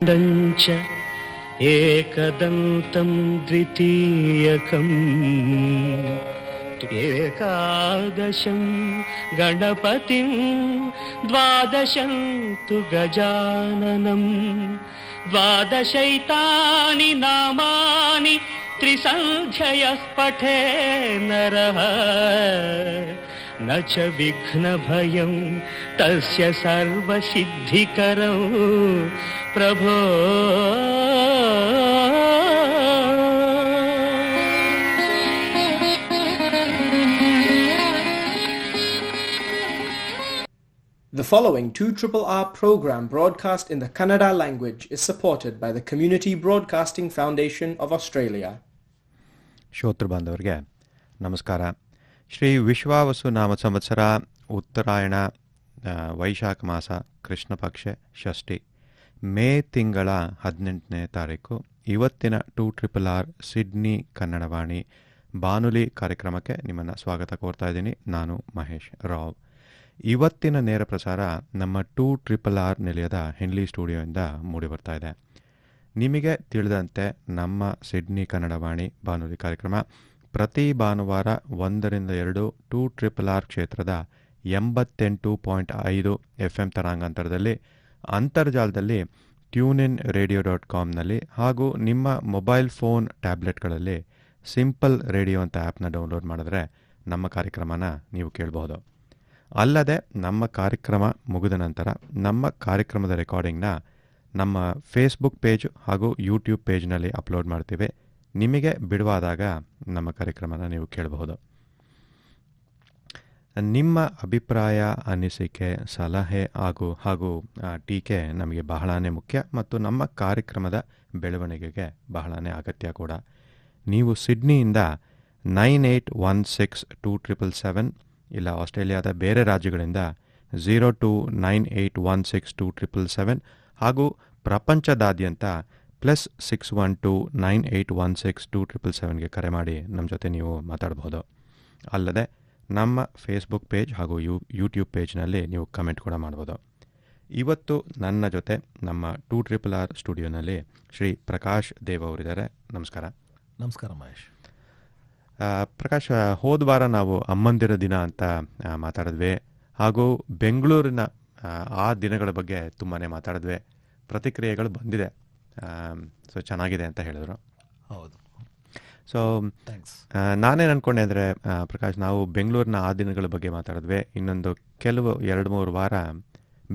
च एकदन्तं द्वितीयकम् एकादशं गणपतिं द्वादशं तु गजाननं द्वादशैतानि नामानि त्रिसन्ध्ययः पठे नरः न च विघ्नभयं तस्य सर्वसिद्धिकरं प्रभो. The following 2RRR program broadcast in the Kannada language is supported by the Community Broadcasting Foundation of Australia. ಶ್ರೋತೃ ಬಾಂಧವರಿಗೆ ನಮಸ್ಕಾರ. ಶ್ರೀ ವಿಶ್ವಾವಸು ನಾಮ ಸಂವತ್ಸರ ಉತ್ತರಾಯಣ ವೈಶಾಖ ಮಾಸ ಕೃಷ್ಣ ಪಕ್ಷ ಷಷ್ಠಿ ಮೇ ತಿಂಗಳ 18ನೇ ತಾರೀಕು ಇವತ್ತಿನ 2RRR ಸಿಡ್ನಿ ಕನ್ನಡವಾಣಿ ಬಾನುಲಿ ಕಾರ್ಯಕ್ರಮಕ್ಕೆ ನಿಮ್ಮನ್ನು ಸ್ವಾಗತ ಕೋರ್ತಾ ಇದ್ದೀನಿ. ನಾನು ಮಹೇಶ್ ರಾವ್. ಇವತ್ತಿನ ನೇರ ಪ್ರಸಾರ ನಮ್ಮ 2RRR ನಿಲಯದ ಹೆನ್ಲಿ ಸ್ಟುಡಿಯೋಯಿಂದ ಮೂಡಿಬರ್ತಾ ಇದೆ. ನಿಮಗೆ ತಿಳಿದಂತೆ ನಮ್ಮ ಸಿಡ್ನಿ ಕನ್ನಡವಾಣಿ ಬಾನುಲಿ ಕಾರ್ಯಕ್ರಮ ಪ್ರತಿ ಭಾನುವಾರ 1-2 2RRR ಕ್ಷೇತ್ರದ 88.5 FM ತರಾಂಗಾಂತರದಲ್ಲಿ, ಅಂತರ್ಜಾಲದಲ್ಲಿ TuneInRadio.comನಲ್ಲಿ ಹಾಗೂ ನಿಮ್ಮ ಮೊಬೈಲ್ ಫೋನ್ ಟ್ಯಾಬ್ಲೆಟ್ಗಳಲ್ಲಿ ಸಿಂಪಲ್ ರೇಡಿಯೋ ಅಂತ ಆ್ಯಪ್ನ ಡೌನ್ಲೋಡ್ ಮಾಡಿದ್ರೆ ನಮ್ಮ ಕಾರ್ಯಕ್ರಮನ ನೀವು ಕೇಳಬಹುದು. ಅಲ್ಲದೆ ನಮ್ಮ ಕಾರ್ಯಕ್ರಮ ಮುಗಿದ ನಂತರ ನಮ್ಮ ಕಾರ್ಯಕ್ರಮದ ರೆಕಾರ್ಡಿಂಗ್ನ ನಮ್ಮ ಫೇಸ್ಬುಕ್ ಪೇಜ್ ಹಾಗೂ ಯೂಟ್ಯೂಬ್ ಪೇಜ್ನಲ್ಲಿ ಅಪ್ಲೋಡ್ ಮಾಡ್ತೀವಿ. ನಿಮಗೆ ಬಿಡುವಾದಾಗ ನಮ್ಮ ಕಾರ್ಯಕ್ರಮನ ನೀವು ಕೇಳಬಹುದು. ನಿಮ್ಮ ಅಭಿಪ್ರಾಯ, ಅನಿಸಿಕೆ, ಸಲಹೆ ಹಾಗೂ ಟೀಕೆ ನಮಗೆ ಬಹಳನೇ ಮುಖ್ಯ ಮತ್ತು ನಮ್ಮ ಕಾರ್ಯಕ್ರಮದ ಬೆಳವಣಿಗೆಗೆ ಬಹಳನೇ ಅಗತ್ಯ ಕೂಡ. ನೀವು ಸಿಡ್ನಿಯಿಂದ 98162777 ಇಲ್ಲ ಆಸ್ಟ್ರೇಲಿಯಾದ ಬೇರೆ ರಾಜ್ಯಗಳಿಂದ 0298162777 ಹಾಗೂ ಪ್ರಪಂಚದಾದ್ಯಂತ +61298162777ಗೆ ಕರೆ ಮಾಡಿ ನಮ್ಮ ಜೊತೆ ನೀವು ಮಾತಾಡಬಹುದು. ಅಲ್ಲದೆ ನಮ್ಮ ಫೇಸ್ಬುಕ್ ಪೇಜ್ ಹಾಗೂ ಯೂಟ್ಯೂಬ್ ಪೇಜ್ನಲ್ಲಿ ನೀವು ಕಮೆಂಟ್ ಕೂಡ ಮಾಡ್ಬೋದು. ಇವತ್ತು ನನ್ನ ಜೊತೆ ನಮ್ಮ 2RRR ಸ್ಟುಡಿಯೋನಲ್ಲಿ ಶ್ರೀ ಪ್ರಕಾಶ್ ದೇವ್ ಅವರಿದ್ದಾರೆ. ನಮಸ್ಕಾರ. ನಮಸ್ಕಾರ ಮಹೇಶ್. ಪ್ರಕಾಶ್, ಹೋದ ವಾರ ನಾವು ಅಮ್ಮಂದಿರ ದಿನ ಅಂತ ಮಾತಾಡಿದ್ವಿ ಹಾಗೂ ಬೆಂಗಳೂರಿನ ಆ ದಿನಗಳ ಬಗ್ಗೆ ತುಂಬಾ ಮಾತಾಡಿದ್ವಿ. ಪ್ರತಿಕ್ರಿಯೆಗಳು ಬಂದಿದೆ, ಸೊ ಚೆನ್ನಾಗಿದೆ ಅಂತ ಹೇಳಿದ್ರು. ಹೌದು. ಸೊ ನಾನೇನು ಅಂದ್ಕೊಂಡೆ ಅಂದರೆ ಪ್ರಕಾಶ್, ನಾವು ಬೆಂಗಳೂರಿನ ಆ ದಿನಗಳ ಬಗ್ಗೆ ಮಾತಾಡಿದ್ವಿ. ಇನ್ನೊಂದು ಕೆಲವು 2-3 ವಾರ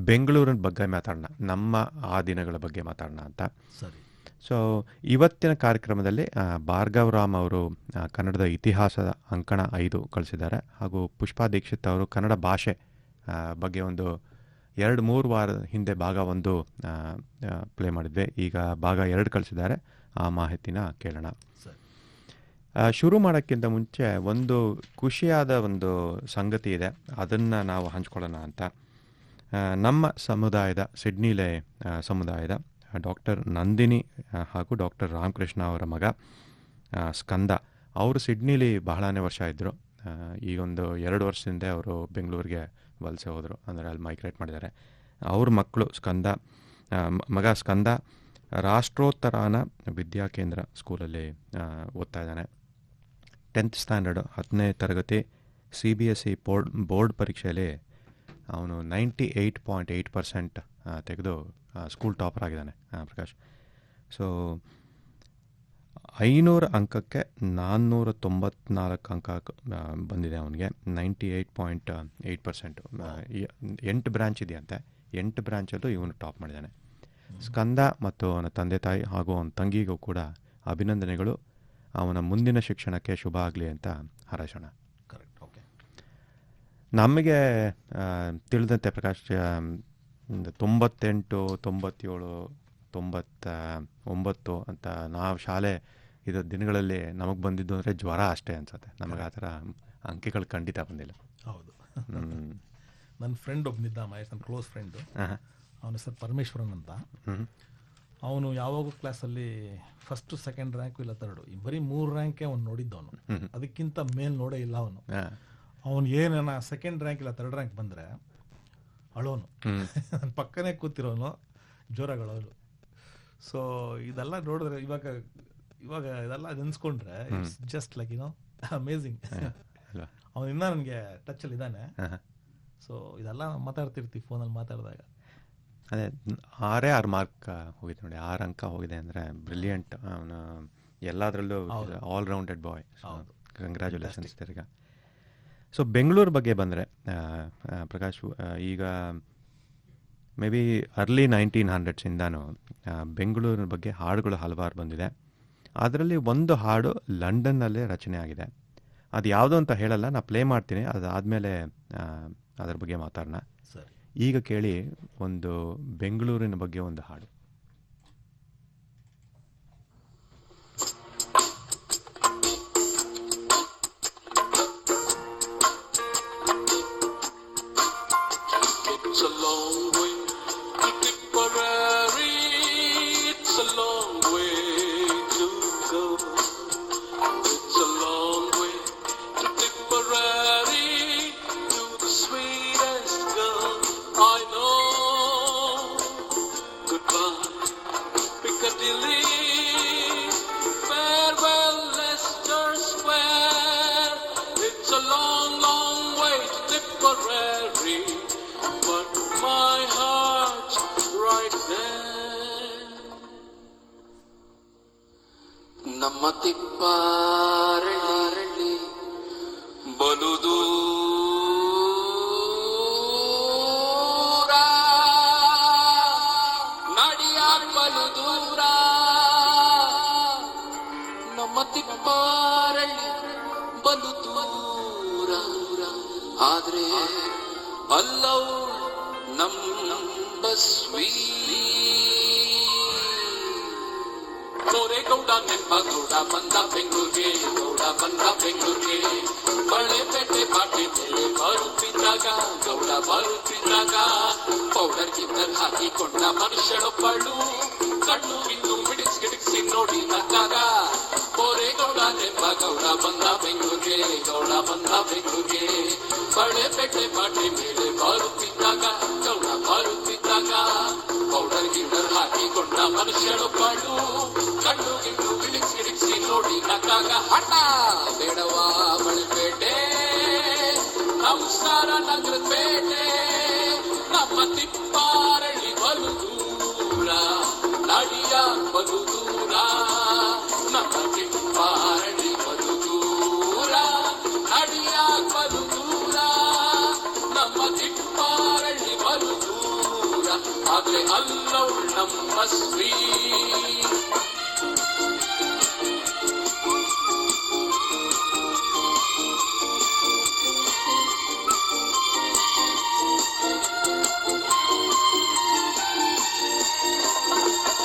ಬೆಂಗಳೂರಿನ ಬಗ್ಗೆ ಮಾತಾಡೋಣ, ನಮ್ಮ ಆ ದಿನಗಳ ಬಗ್ಗೆ ಮಾತಾಡೋಣ ಅಂತ. ಸರಿ. ಸೊ ಇವತ್ತಿನ ಕಾರ್ಯಕ್ರಮದಲ್ಲಿ ಭಾರ್ಗವ್ ರಾಮ್ ಅವರು ಕನ್ನಡದ ಇತಿಹಾಸದ ಅಂಕಣ 5 ಕಳಿಸಿದ್ದಾರೆ ಹಾಗೂ ಪುಷ್ಪಾ ದೀಕ್ಷಿತ್ ಅವರು ಕನ್ನಡ ಭಾಷೆ ಬಗ್ಗೆ ಒಂದು 2-3 ವಾರ ಹಿಂದೆ ಭಾಗ 1 ಪ್ಲೇ ಮಾಡಿದ್ವಿ. ಈಗ ಭಾಗ 2 ಕಳಿಸಿದ್ದಾರೆ. ಆ ಮಾಹಿತಿನ ಕೇಳೋಣ. ಶುರು ಮಾಡೋಕ್ಕಿಂತ ಮುಂಚೆ ಒಂದು ಖುಷಿಯಾದ ಒಂದು ಸಂಗತಿ ಇದೆ, ಅದನ್ನು ನಾವು ಹಂಚ್ಕೊಳ್ಳೋಣ ಅಂತ. ನಮ್ಮ ಸಮುದಾಯದ, ಸಿಡ್ನಿಲೆ ಸಮುದಾಯದ ಡಾಕ್ಟರ್ ನಂದಿನಿ ಹಾಗೂ ಡಾಕ್ಟರ್ ರಾಮಕೃಷ್ಣ ಅವರ ಮಗ ಸ್ಕಂದ ಅವರು ಸಿಡ್ನಿಲಿ ಬಹಳನೇ ವರ್ಷ ಇದ್ದರು. ಈಗೊಂದು 2 ವರ್ಷದಿಂದ ಅವರು ಬೆಂಗಳೂರಿಗೆ ವಲಸೆ ಹೋದರು, ಅಂದರೆ ಅಲ್ಲಿ ಮೈಗ್ರೇಟ್ ಮಾಡಿದ್ದಾರೆ. ಅವ್ರ ಮಕ್ಕಳು ಮಗ ಸ್ಕಂದ ರಾಷ್ಟ್ರೋತ್ತರಾನ ವಿದ್ಯಾಕೇಂದ್ರ ಸ್ಕೂಲಲ್ಲಿ ಓದ್ತಾ ಇದ್ದಾನೆ. 10th ಸ್ಟ್ಯಾಂಡರ್ಡ್ 10ನೇ ತರಗತಿ CBSE ಬೋರ್ಡ್ ಪರೀಕ್ಷೆಯಲ್ಲಿ ಅವನು 98.8% ತೆಗೆದು ಸ್ಕೂಲ್ ಟಾಪರ್ ಆಗಿದ್ದಾನೆ ಪ್ರಕಾಶ್. ಸೊ 500 ಅಂಕಕ್ಕೆ 494 ಅಂಕ ಬಂದಿದೆ ಅವನಿಗೆ. 98.8%. 8 ಬ್ರಾಂಚ್ ಇದೆಯಂತೆ, 8 ಬ್ರಾಂಚಲ್ಲೂ ಇವನು ಟಾಪ್ ಮಾಡಿದ್ದಾನೆ. ಸ್ಕಂದ ಮತ್ತು ಅವನ ತಂದೆ ತಾಯಿ ಹಾಗೂ ಅವನ ತಂಗಿಗೂ ಕೂಡ ಅಭಿನಂದನೆಗಳು. ಅವನ ಮುಂದಿನ ಶಿಕ್ಷಣಕ್ಕೆ ಶುಭ ಆಗಲಿ ಅಂತ ಹಾರೈಸೋಣ. ಕರೆಕ್ಟ್. ಓಕೆ. ನಮಗೆ ತಿಳಿದಂತೆ ಪ್ರಕಾಶ್, 98, 97, 99 ಅಂತ ನಾವು ಶಾಲೆ ಇದ್ದ ದಿನಗಳಲ್ಲಿ ನಮಗೆ ಬಂದಿದ್ದು ಅಂದರೆ ಜ್ವರ ಅಷ್ಟೇ ಅನ್ಸುತ್ತೆ. ನಮಗೆ ಆ ಥರ ಅಂಕೆಗಳು ಖಂಡಿತ ಬಂದಿಲ್ಲ. ಹೌದು. ನನ್ನ ಫ್ರೆಂಡ್ ಒಬ್ಬನಿದ್ದ ಮಹೇಶ್, ನನ್ನ ಕ್ಲೋಸ್ ಫ್ರೆಂಡು. ಅವನ ಹೆಸರು ಪರಮೇಶ್ವರನ್ ಅಂತ. ಅವನು ಯಾವಾಗೂ ಕ್ಲಾಸಲ್ಲಿ 1st, 2nd ರ್ಯಾಂಕು ಇಲ್ಲ 3rd, ಬರೀ 3 ರ್ಯಾಂಕೆ ಅವ್ನು ನೋಡಿದ್ದವನು. ಅದಕ್ಕಿಂತ ಮೇಲೆ ನೋಡೇ ಇಲ್ಲ ಅವನು. ಅವನು ಏನೇನ 2nd ರ್ಯಾಂಕ್ ಇಲ್ಲ 3rd ರ್ಯಾಂಕ್ ಬಂದರೆ ಅಳೋನು. ನನ್ನ ಪಕ್ಕನೇ ಕೂತಿರೋನು ಜೋರಾಗಳವನು. ಸೊ ಇದೆಲ್ಲ ನೋಡಿದ್ರೆ ಇವಾಗ ಇದೆಲ್ಲ ನೆನ್ಸ್ಕೊಂಡ್ರೆ ಇಟ್ಸ್ ಜಸ್ಟ್ ಲೈಕ್ ಅಮೇಝಿಂಗ್. ಅವನು ಇನ್ನೂ ನನಗೆ ಟಚಲ್ಲಿ ಇದ್ದಾನೆ. ಸೊ ಇದೆಲ್ಲ ಮಾತಾಡ್ತಿರ್ತೀವಿ ಫೋನಲ್ಲಿ ಮಾತಾಡಿದಾಗ. ಅದೇ 6 ಮಾರ್ಕ್ ಹೋಗಿದೆ ನೋಡಿ, 6 ಅಂಕ ಹೋಗಿದೆ ಅಂದರೆ ಬ್ರಿಲಿಯಂಟ್. ಅವನು ಎಲ್ಲದರಲ್ಲೂ ಆಲ್ ರೌಂಡೆಡ್ ಬಾಯ್. ಕಂಗ್ರ್ಯಾಚುಲೇಷನ್ಸ್ ತಿರ್ಗ. ಸೊ ಬೆಂಗಳೂರು ಬಗ್ಗೆ ಬಂದರೆ ಪ್ರಕಾಶ್, ಈಗ ಮೇ ಬಿ ಅರ್ಲಿ 1900s ಬೆಂಗಳೂರಿನ ಬಗ್ಗೆ ಹಾಡುಗಳು ಹಲವಾರು ಬಂದಿದೆ. ಅದರಲ್ಲಿ ಒಂದು ಹಾಡು ಲಂಡನ್ನಲ್ಲೇ ರಚನೆ ಆಗಿದೆ. ಅದು ಯಾವುದೋ ಅಂತ ಹೇಳಲ್ಲ, ನಾನು ಪ್ಲೇ ಮಾಡ್ತೀನಿ, ಅದಾದಮೇಲೆ ಅದ್ರ ಬಗ್ಗೆ ಮಾತಾಡೋಣ. ಈಗ ಕೇಳಿ ಒಂದು ಬೆಂಗಳೂರಿನ ಬಗ್ಗೆ ಒಂದು ಹಾಡು. ನಮ್ಮ ತಿಪ್ಪಾರಳ್ಳಿ ಬಲುದೂರ ನಡಿಯ ಬಲುದೂರ, ನಮ್ಮ ತಿಪ್ಪಾರಳ್ಳಿ ಬಲುದೂರ, ಆದ್ರೆ ಅಲ್ಲವು ನಮ್ಮ ಕೋರೆ ಗೌಡ ನೆಂಪ ಗೌಡ ಬಂದ ಬೆಂಗಳೂರಿಗೆ, ಗೌಡ ಬಂದ ಬೆಂಗಳೂರಿಗೆ, ಬಳೆಪೇಟೆ ಬಾಟೆ ಮೇಲೆ ಬರುತ್ತಿದ್ದಾಗ, ಗೌಡ ಬರುತ್ತಿದ್ದಾಗ ಪೌಡರ್ ಗಿದ್ದರ್ ಹಾಕಿಕೊಂಡ ಮನುಷ್ಯಳೊಬ್ಬಳು ಕಣ್ಣು ಬಿದ್ದು ಮಿಡಿಸಿ ನೋಡಿ ನಕ್ಕಾಗ. ಕೋರೆ ಗೌಡ ನೆಂಪ ಗೌಡ ಬಂದ ಬೆಂಗಳೂರಿಗೆ, ಗೌಡ ಬಂದ ಬೆಂಗಳೂರಿಗೆ, ಬಳೆಪೇಟೆ ಬಾಟೆ ಮೇಲೆ ಬರುತ್ತಿದ್ದಾಗ, ಗೌಡ ಬರುತ್ತಿದ್ದಾಗ ಪೌಡರ್ ಗಿದ್ದರ್ ಹಾಕಿಕೊಂಡ ಮನುಷ್ಯಳೊಬ್ಬಳು ಕಣ್ಣು ಗಿಣ್ಣು ಗಿಡಿಸಿ ನೋಡಿ ನಕ್ಕಾಗ. ಹಠ ಬೇಡವಾ ಬಳೆಪೇಟೆ, ನಮಸ್ಕಾರ ನಗರ ಪೇಟೆ, ನಮ್ಮ ತಿಪ್ಪಾರಳ್ಳಿ ಬಲು ದೂರ, ನಡಿಯ ಬಲು ದೂರ, ನಮ್ಮ ತಿಪ್ಪಾರಳ್ಳಿ ಬಲು ದೂರ, ನಡಿಯ ಬಲು ದೂರ, ನಮ್ಮ ತಿಪ್ಪಾರಳ್ಳಿ ಬಲು ದೂರ, ಆದ್ರೆ ಅಲ್ಲವಳು ನಮ್ಮ ಶ್ರೀ.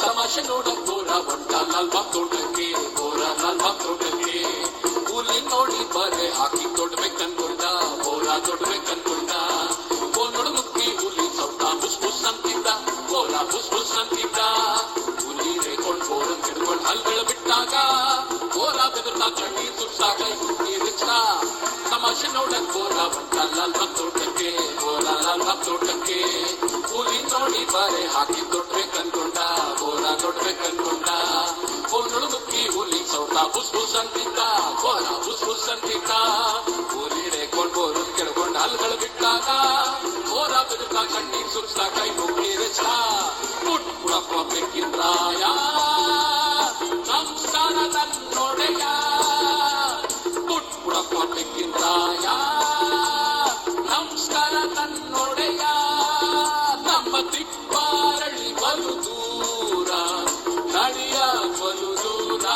ತಮಾಷೆ ನೋಡಕ್ ಬೋರ ಬಂಟ ಲಾಲ್ಬಾಗ್ ತೋಟಕ್ಕೆ, ಬೋರ ಲಾಲ್ಬಾಗ್ ತೋಟಕ್ಕೆ, ಹುಲಿ ನೋಡಿ ಬರೆ ಹಾಕಿ ದೊಡ್ಬೇಕನ್ಕೊಂಡ, ಬೋರ ದೊಡ್ಬೇಕನ್ಕೊಂಡ, ಬೋನೋಡು ಮುಕ್ಕಿ ಹುಲಿ ಸೌಟ ಬುಸ್ ಬುಸ್ ಅಂತಿದ್ದ, ಬೋರ ಬುಸ್ ಬುಸ್ ಅಂತಿದ್ದ, ಹುಲಿ ರೇಕೊಂಡ್ ಬೋರನ್ ಹಿಡ್ಕೊಂಡ್ ಹಲ್ಗಳ ಬಿಟ್ಟಾಗ, ಬೋರ ಬೆದರ್ನ ಕಣ್ಣೀರ್ ಸುಡ್ಸಾಗ ನೀರಿಚ್ಚ. ತಮಾಷೆ ನೋಡಕ್ ಬೋರ ಬಂಟ ಲಾಲ್ಬಾಗ್ ತೋಟಕ್ಕೆ, ಬೋರ ಲಾಲ್ಬಾಗ್ ತೋಟಕ್ಕೆ, ಹುಲಿ ನೋಡಿ ಬರೆ ಹಾಕಿ ದೊಡ್ಬೇಕನ್ಕೊಂಡ, ಬೋರ ದೊಡ್ಬೇಕನ್ಕೊಂಡ, ಬೋನೋಡು ಮುಕ್ಕಿ ಹುಲಿ ಸೌಟ ಬುಸ್ ಬುಸ್ ಅಂತಿದ್ದ, ಬೋರ ಬುಸ್ ಬುಸ್ ಅಂತಿದ್ದ, ಹುಲಿ ರೇಕೊಂಡ್ ಬೋರನ್ ಕೆಡ್ಕೊಂಡ್ ಹಲ್ಗಳ ಬಿಟ್ಟಾಗ, ಬೋರ ಬೆದರ್ನ ಕಣ್ಣೀರ್ ಸುಡ್ಸಾಗ ನೀರಿಚ್ಚ. ಪುಟ್ ಪುಡಪ್ಪ ಬೇಕಿಂದ್ರಾಯ ಸಂಸಾರ ನನ್ನೊಡೆಯ, ಪುಟ್ ಪುಡಪ್ಪ ಬೇಕಿಂದ್ರಾಯ ನಮಸ್ಕಾರ ನನ್ನೊಡೆಯ, ನಮ್ಮ ತಿಪ್ಪಾರಳ್ಳಿ ಬಲು ದೂರ, ನಡಿಯ ಬಲು ದೂರ,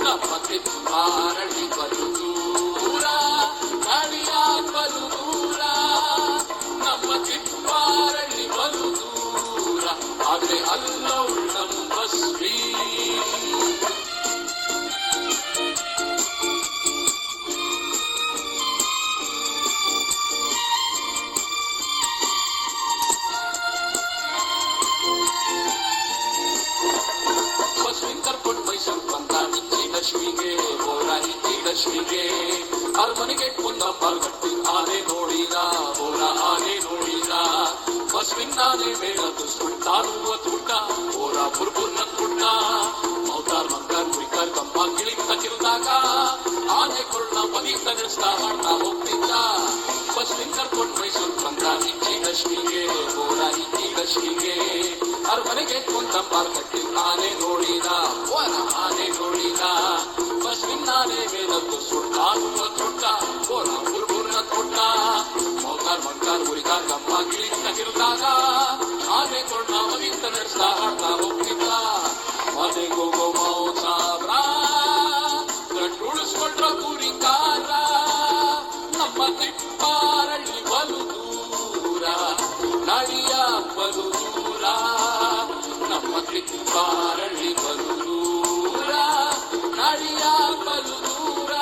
ನಮ್ಮ ತಿಪ್ಪಾರಳ್ಳಿ ಬಲು ದೂರ, ನಡಿಯ ಬಲು ದೂರ, ನಮ್ಮ ತಿಪ್ಪಾರಳ್ಳಿ ಬಲು ದೂರ, ಆದ್ರೆ ಅಲ್ಲವಳು ನಮ್ಮ ಶ್ರೀ. ಕರ್ಕೊಂಡು ಮೈಸೂರು ಬಂದ ನಿತ್ತಿ ಲಕ್ಷ್ಮಿಗೆ, ಬೋರ ನಿತ್ತಿ ಲಕ್ಷ್ಮಿಗೆ, ಅರಮನೆಗೆ ಕುಂದ ಪಾಲ್ಗಟ್ಟಿ ಆನೆ ನೋಡಿದ, ಬೋರ ಆನೆ ನೋಡಿದ, ಬಸ್ವಿನಾನೆ ಮೇಳದು ಸುಟ್ಟಾನುವ ತೂಟ, ಬೋರ ಬುರ್ಬುರ್ ನಡೆಸ್ತಾ ಹಾಡ್ತಾ ಹೋಗ್ತಿದ್ದ. ಬಸ್ನಿಂದ ಕರ್ಕೊಂಡು ಮೈಸೂರು ಬಂದ ಇಚ್ಚಿಗಷ್ಟಿಗೆ, ಬೋರ ಇಚ್ಚಿಗಷ್ಟಿಗೆ. ಅರಮನೆಗೆ ಕುಂತಂಬಾರ್ ಕಟ್ಟಿ ಆನೆ ನೋಡಿದ, ಆನೆ ನೋಡಿದ. ಬಸ್ನಿಂದ ಆನೆ ಮೇಲತ್ತು ಸುಟ್ಟ ತೊಟ್ಟ, ಬೋರ ಹುರ್ಗುರ್ನ ತೊಟ್ಟ. ಮಂಗಾರ್ ಹುರಿಗಾರ್ ಗಮ್ಮ ಗಿಳಿತ ಗಿರಿದಾಗ ಆನೆ ಕೊಂಡ ಮಗಿಂತ ನಡೆಸ್ತಾ ಹಾಡ್ತಾ ಹೋಗ್ತಿದ್ದ. ಮನೆಗೋಗೋ ಮಾವು ಸಾಬ್ರ ಗಂಡುಳಿಸ್ಕೊಂಡ್ರ ಕೂರಿಕಾರ, ನಮ್ಮ ತಿಪ್ಪಾರಳ್ಳಿ ಬಲು ದೂರ, ನಡಿಯ ಬಲು ದೂರ. ನಮ್ಮ ತಿಪ್ಪಾರಳ್ಳಿ ಬಲು ದೂರ, ನಡಿಯ ಬಲು ದೂರ.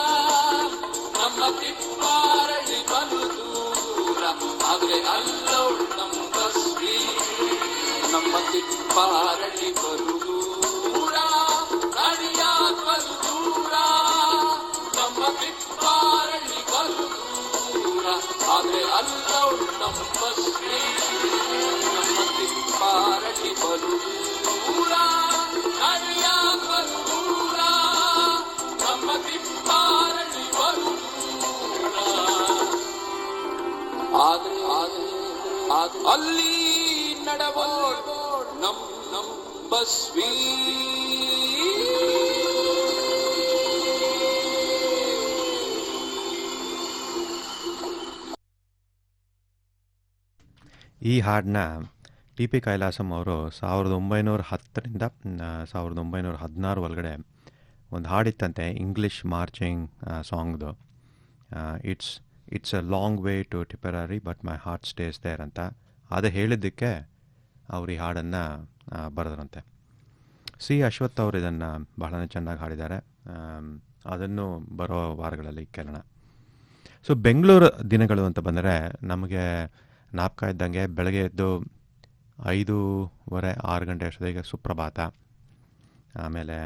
ನಮ್ಮ ತಿಪ್ಪಾರಳ್ಳಿ ಬಲು ದೂರ, ಆದ್ರೆ ಅಲ್ಲೋಳು ನಮ್ಮ ಬಸ್ವಿ. ನಮ್ಮ ತಿಪ್ಪಾರಳ್ಳಿ ಬಲು ದೂರ, ನಡಿಯ ಬಲು ದೂರ. ನಮ್ಮ ತಿಪ್ಪಾರಳ್ಳಿ ಬಲು ದೂರ, ಆದ್ರೆ ಅಲ್ಲೋಳು ನಮ್ಮ ಬಸ್ವಿ. ನಮ್ಮ ತಿಪ್ಪಾರಳ್ಳಿ ಬಲು ದೂರ, ನಡಿಯ ಬಲು ದೂರ. ನಮ್ಮ ತಿಪ್ಪಾರಳ್ಳಿ ಬಲು ದೂರ, ಆದ್ರೆ ಅಲ್ಲಿ ನಡವೋಳ್ ನಮ್ ಬಸ್ವಿ. ಈ ಹಾಡನ್ನ ಟಿ ಪಿ ಕೈಲಾಸಂ ಅವರು 1910ರಿಂದ 1916 ಒಳಗಡೆ ಒಂದು ಹಾಡಿತ್ತಂತೆ, ಇಂಗ್ಲೀಷ್ ಮಾರ್ಚಿಂಗ್ ಸಾಂಗ್ದು. It's a long way to Tipperary but my heart stays there ಅಂತ. ಅದು ಹೇಳಿದ್ದಕ್ಕೆ ಅವ್ರು ಈ ಹಾಡನ್ನು ಬರೆದ್ರಂತೆ. ಸಿ ಅಶ್ವಥ್ ಅವರು ಇದನ್ನು ಬಹಳನೇ ಚೆನ್ನಾಗಿ ಹಾಡಿದ್ದಾರೆ. ಅದನ್ನು ಬರೋ ವಾರಗಳಲ್ಲಿ ಕೇಳೋಣ. ಸೊ ಬೆಂಗಳೂರು ದಿನಗಳು ಅಂತ ಬಂದರೆ ನಮಗೆ ಜ್ಞಾಪಕ ಇದ್ದಂಗೆ ಬೆಳಗ್ಗೆ ಎದ್ದು 5:30 6 ಗಂಟೆ ಅಷ್ಟೊತ್ತಿಗೆ ಸುಪ್ರಭಾತ, ಆಮೇಲೆ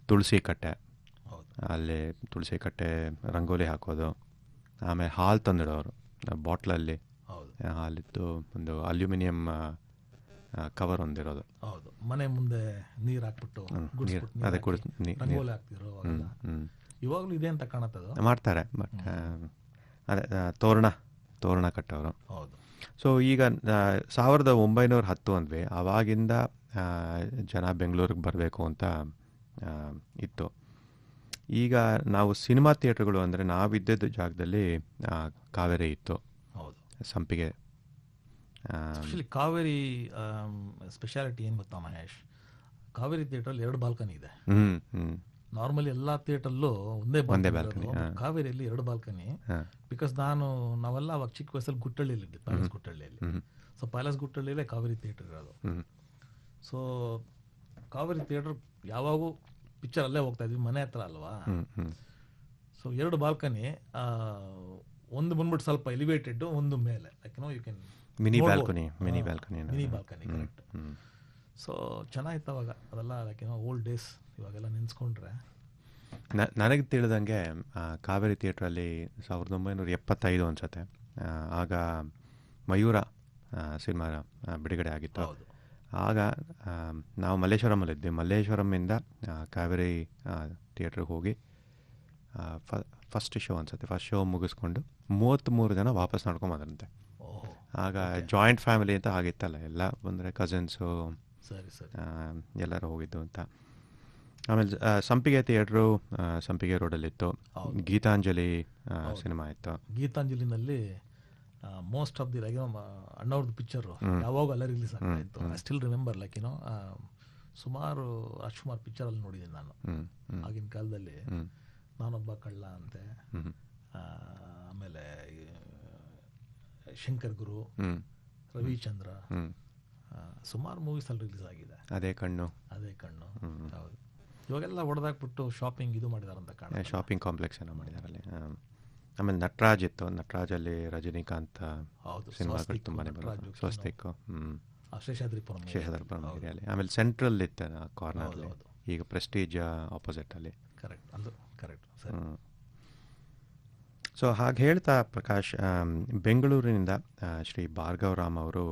ತುಳಸಿ ಕಟ್ಟೆ, ಅಲ್ಲಿ ತುಳಸಿ ಕಟ್ಟೆ ರಂಗೋಲಿ ಹಾಕೋದು, ಆಮೇಲೆ ಹಾಲು ತಂದಿಡೋರು ಬಾಟ್ಲಲ್ಲಿ, ಹಾಲಿದ್ದು ಒಂದು ಅಲ್ಯೂಮಿನಿಯಂ ಕವರ್ ಒಂದಿರೋದು, ಹೌದು, ಮನೆ ಮುಂದೆ ನೀರು ಹಾಕ್ಬಿಟ್ಟು ಅದೇ ರಂಗೋಲಿ ಹಾಕ್ತಿರೋ. ಇವಾಗಲೂ ಇದೆ ಅಂತ ಕಾಣತ್ತದು, ಮಾಡ್ತಾರೆ. ಬಟ್ ಅದೇ ತೋರಣ ಕಟ್ಟೋರು. ಹೌದು. ಸೊ ಈಗ 1910 ಅಂದ್ವಿ, ಆವಾಗಿಂದ ಜನ ಬೆಂಗಳೂರಿಗೆ ಬರಬೇಕು ಅಂತ ಇತ್ತು. ಈಗ ನಾವು ಸಿನಿಮಾ ಥಿಯೇಟ್ರ್ಗಳು ಅಂದರೆ ನಾವಿದ್ದ ಜಾಗದಲ್ಲಿ ಕಾವೇರಿ ಇತ್ತು. ಹೌದು, ಸಂಪಿಗೆ. ಆ್ಯಕ್ಚುಲಿ ಕಾವೇರಿ ಸ್ಪೆಷಾಲಿಟಿ ಏನು ಗೊತ್ತಾ ಮಹೇಶ್, ಕಾವೇರಿ ಥಿಯೇಟ್ರಲ್ಲಿ 2 ಬಾಲ್ಕನಿ ಇದೆ. ನಾರ್ಮಲಿ ಎಲ್ಲ ಥಿಯೇಟ್ರಲ್ಲೂ ಒಂದೇ ಬಾಲ್ಕನಿ, ಕಾವೇರಿಯಲ್ಲಿ 2 ಬಾಲ್ಕನಿ. ಬಿಕಾಸ್ ನಾವೆಲ್ಲ ಅವಾಗ ಚಿಕ್ಕ ವಯಸ್ಸಲ್ಲಿ ಗುಟ್ಟಳ್ಳಿಯಲ್ಲಿ ಇದ್ದೆ, ಪ್ಯಾಲೇಸ್ ಗುಟ್ಟಳ್ಳಿಯಲ್ಲಿ. ಸೊ ಪ್ಯಾಲೇಸ್ ಗುಟ್ಟಳ್ಳಿಯಲ್ಲೇ ಕಾವೇರಿ ಥಿಯೇಟರ್ ಇರೋದು. ಸೊ ಕಾವೇರಿ ಥಿಯೇಟರ್ ಯಾವಾಗೂ ಪಿಕ್ಚರ್ ಅಲ್ಲೇ ಹೋಗ್ತಾ ಇದ್ವಿ, ಮನೆ ಹತ್ರ ಅಲ್ವಾ. ಸೊ 2 ಬಾಲ್ಕನಿ, ಒಂದು ಬಂದ್ಬಿಟ್ಟು ಸ್ವಲ್ಪ ಎಲಿವೇಟೆಡ್, ಒಂದು ಮೇಲೆ you can mini balcony correct. So ಚೆನ್ನಾಗಿತ್ತು ಅವಾಗ ಅದೆಲ್ಲ, ಓಲ್ಡ್ ಡೇಸ್. ಇವಾಗೆಲ್ಲ ನೆನೆಸ್ಕೊಂಡ್ರೆ ನನಗೆ ತಿಳಿದಂಗೆ ಕಾವೇರಿ ಥಿಯೇಟ್ರಲ್ಲಿ 1975 ಅನ್ಸುತ್ತೆ, ಆಗ ಮಯೂರ ಸಿನಿಮಾ ಬಿಡುಗಡೆ ಆಗಿತ್ತು. ಆಗ ನಾವು ಮಲ್ಲೇಶ್ವರಮಲ್ಲಿದ್ವಿ. ಮಲ್ಲೇಶ್ವರಮಿಂದ ಕಾವೇರಿ ಥಿಯೇಟ್ರಿಗೆ ಹೋಗಿ ಫಸ್ಟ್ ಶೋ ಮುಗಿಸ್ಕೊಂಡು 33 ಜನ ವಾಪಸ್ ನಡ್ಕೊಂಬಂದ್ರಂತೆ. ಆಗ ಜಾಯಿಂಟ್ ಫ್ಯಾಮಿಲಿ ಅಂತ ಆಗಿತ್ತಲ್ಲ, ಎಲ್ಲ ಬಂದರೆ ಕಸಿನ್ಸು ಎಲ್ಲರೂ ಹೋಗಿದ್ದು ಅಂತ. ಆಮೇಲೆ ಸಂಪಿಗೆ ಥಿಯೇಟ್ರು ಸಂಪಿಗೆ ರೋಡಲ್ಲಿತ್ತು. ಗೀತಾಂಜಲಿ ಸಿನಿಮಾ ಇತ್ತು. ಗೀತಾಂಜಲಿನಲ್ಲಿ ಮೋಸ್ಟ್ ಆಫ್ ದಿ ಅಣ್ಣವ್ರದ್ದು ಪಿಕ್ಚರು ಯಾವಾಗ ಅಲ್ಲ ರಿಲೀಸ್ ಆಗ್ತಾ ಇತ್ತು. ಐ ಸ್ಟಿಲ್ ರಿಮೆಂಬರ್ ಸುಮಾರು ರಾಜ್ಕುಮಾರ್ ಪಿಕ್ಚರಲ್ಲಿ ನೋಡಿದ್ದೀನಿ ನಾನು ಆಗಿನ ಕಾಲದಲ್ಲಿ. ನಾನೊಬ್ಬ ಕಳ್ಳ ಅಂತೆ, ಆಮೇಲೆ ಶಂಕರ್ ಗುರು, ರವಿಚಂದ್ರ, ಸುಮಾರು ಮೂವೀಸ್ ಅಲ್ಲಿ ರಿಲೀಸ್ ಆಗಿದೆ. ಅದೇ ಕಣ್ಣು. ಹೌದು. ಇವಾಗೆಲ್ಲ ಹೊಡೆದಾಕ್ಬಿಟ್ಟು ಶಾಪಿಂಗ್ ಇದು ಮಾಡಿದಾರಂತ ಕಾಣ, ಶಾಪಿಂಗ್ ಕಾಂಪ್ಲೆಕ್ಸ್ ಏನೋ ಮಾಡಿದಾರಲ್ಲಿ. ಆಮೇಲೆ ನಟರಾಜ್ ಇತ್ತು. ನಟರಾಜಲ್ಲಿ ರಜನಿಕಾಂತ್ ಸಿನಿಮಾಗಳು ತುಂಬಾನೇ ಬರೋದು. ಸ್ವಸ್ತಿಕ್, ಶೇಷಾದ್ರಿಪುರಂ ಏರಿಯಾಲಿ. ಆಮೇಲೆ ಸೆಂಟ್ರಲ್ ಇತ್ತು ಕಾರ್ನರ್ಲಿ, ಈಗ ಪ್ರೆಸ್ಟೀಜ್ ಆಪೋಸಿಟ್ ಅಲ್ಲಿ. ಕರೆಕ್ಟ್. ಸೊ ಹಾಗೆ ಹೇಳ್ತಾ ಪ್ರಕಾಶ್, ಬೆಂಗಳೂರಿನಿಂದ ಶ್ರೀ ಭಾರ್ಗವರಾಮ್ ಅವರು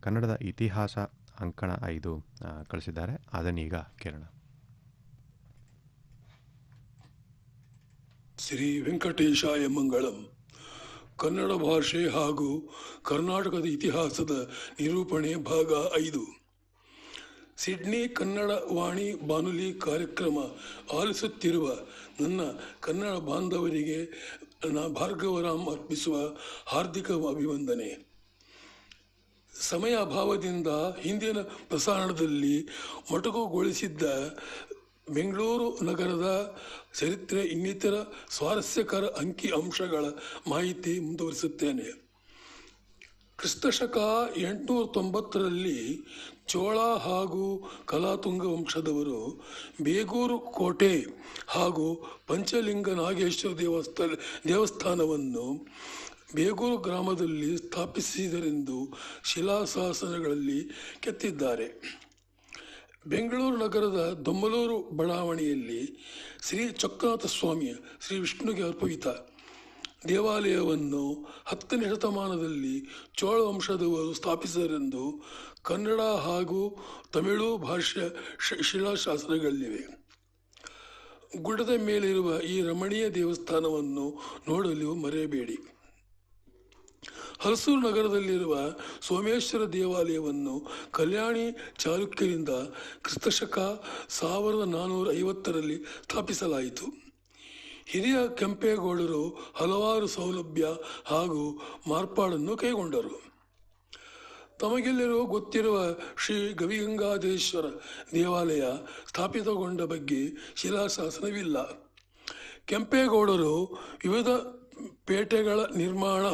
ಕನ್ನಡದ ಇತಿಹಾಸ ಅಂಕಣ 5 ಕಳಿಸಿದ್ದಾರೆ. ಅದನ್ನೀಗ ಕೇಳೋಣ. ಶ್ರೀ ವೆಂಕಟೇಶಾಯ ಮಂಗಳಂ. ಕನ್ನಡ ಭಾಷೆ ಹಾಗೂ ಕರ್ನಾಟಕದ ಇತಿಹಾಸದ ನಿರೂಪಣೆ ಭಾಗ 5. ಸಿಡ್ನಿ ಕನ್ನಡ ವಾಣಿ ಬಾನುಲಿ ಕಾರ್ಯಕ್ರಮ ಆಲಿಸುತ್ತಿರುವ ನನ್ನ ಕನ್ನಡ ಬಾಂಧವರಿಗೆ ಭಾರ್ಗವರಾಮ್ ಅರ್ಪಿಸುವ ಹಾರ್ದಿಕ ಅಭಿವಂದನೆ. ಸಮಯ ಅಭಾವದಿಂದ ಹಿಂದಿನ ಪ್ರಸಾರಣದಲ್ಲಿ ಮೊಟಕುಗೊಳಿಸಿದ್ದ ಬೆಂಗಳೂರು ನಗರದ ಚರಿತ್ರೆ ಇನ್ನಿತರ ಸ್ವಾರಸ್ಯಕರ ಅಂಕಿ ಅಂಶಗಳ ಮಾಹಿತಿ ಮುಂದುವರಿಸುತ್ತೇನೆ. ಕ್ರಿಸ್ತಶಕ 890ರಲ್ಲಿ ಚೋಳ ಹಾಗೂ ಕಲಾತುಂಗ ವಂಶದವರು ಬೇಗೂರು ಕೋಟೆ ಹಾಗೂ ಪಂಚಲಿಂಗ ನಾಗೇಶ್ವರ ದೇವಸ್ಥಾನವನ್ನು ಬೇಗೂರು ಗ್ರಾಮದಲ್ಲಿ ಸ್ಥಾಪಿಸಿದರೆಂದು ಶಿಲಾಶಾಸನಗಳಲ್ಲಿ ಕೆತ್ತಿದ್ದಾರೆ. ಬೆಂಗಳೂರು ನಗರದ ದೊಮ್ಮಲೂರು ಬಡಾವಣೆಯಲ್ಲಿ ಶ್ರೀ ಚೊಕ್ಕನಾಥ ಸ್ವಾಮಿಯ ಶ್ರೀ ವಿಷ್ಣುಗೆ ಅರ್ಪಿತ ದೇವಾಲಯವನ್ನು 10ನೇ ಶತಮಾನದಲ್ಲಿ ಚೋಳ ವಂಶದವರು ಸ್ಥಾಪಿಸಿದರೆಂದು ಕನ್ನಡ ಹಾಗೂ ತಮಿಳು ಭಾಷೆಯ ಶಿಲಾಶಾಸನಗಳಿವೆ. ಗುಡ್ಡದ ಮೇಲಿರುವ ಈ ರಮಣೀಯ ದೇವಸ್ಥಾನವನ್ನು ನೋಡಲು ಮರೆಯಬೇಡಿ. ಹಲಸೂರು ನಗರದಲ್ಲಿರುವ ಸೋಮೇಶ್ವರ ದೇವಾಲಯವನ್ನು ಕಲ್ಯಾಣಿ ಚಾಲುಕ್ಯರಿಂದ ಕ್ರಿಸ್ತಶಕ 1450ರಲ್ಲಿ ಸ್ಥಾಪಿಸಲಾಯಿತು. ಹಿರಿಯ ಕೆಂಪೇಗೌಡರು ಹಲವಾರು ಸೌಲಭ್ಯ ಹಾಗೂ ಮಾರ್ಪಾಡನ್ನು ಕೈಗೊಂಡರು. ತಮಗೆಲ್ಲರೂ ಗೊತ್ತಿರುವ ಶ್ರೀ ಗವಿಗಂಗಾಧರೇಶ್ವರ ದೇವಾಲಯ ಸ್ಥಾಪಿತಗೊಂಡ ಬಗ್ಗೆ ಶಿಲಾಶಾಸನವಿಲ್ಲ. ಕೆಂಪೇಗೌಡರು ವಿವಿಧ ಪೇಟೆಗಳ ನಿರ್ಮಾಣ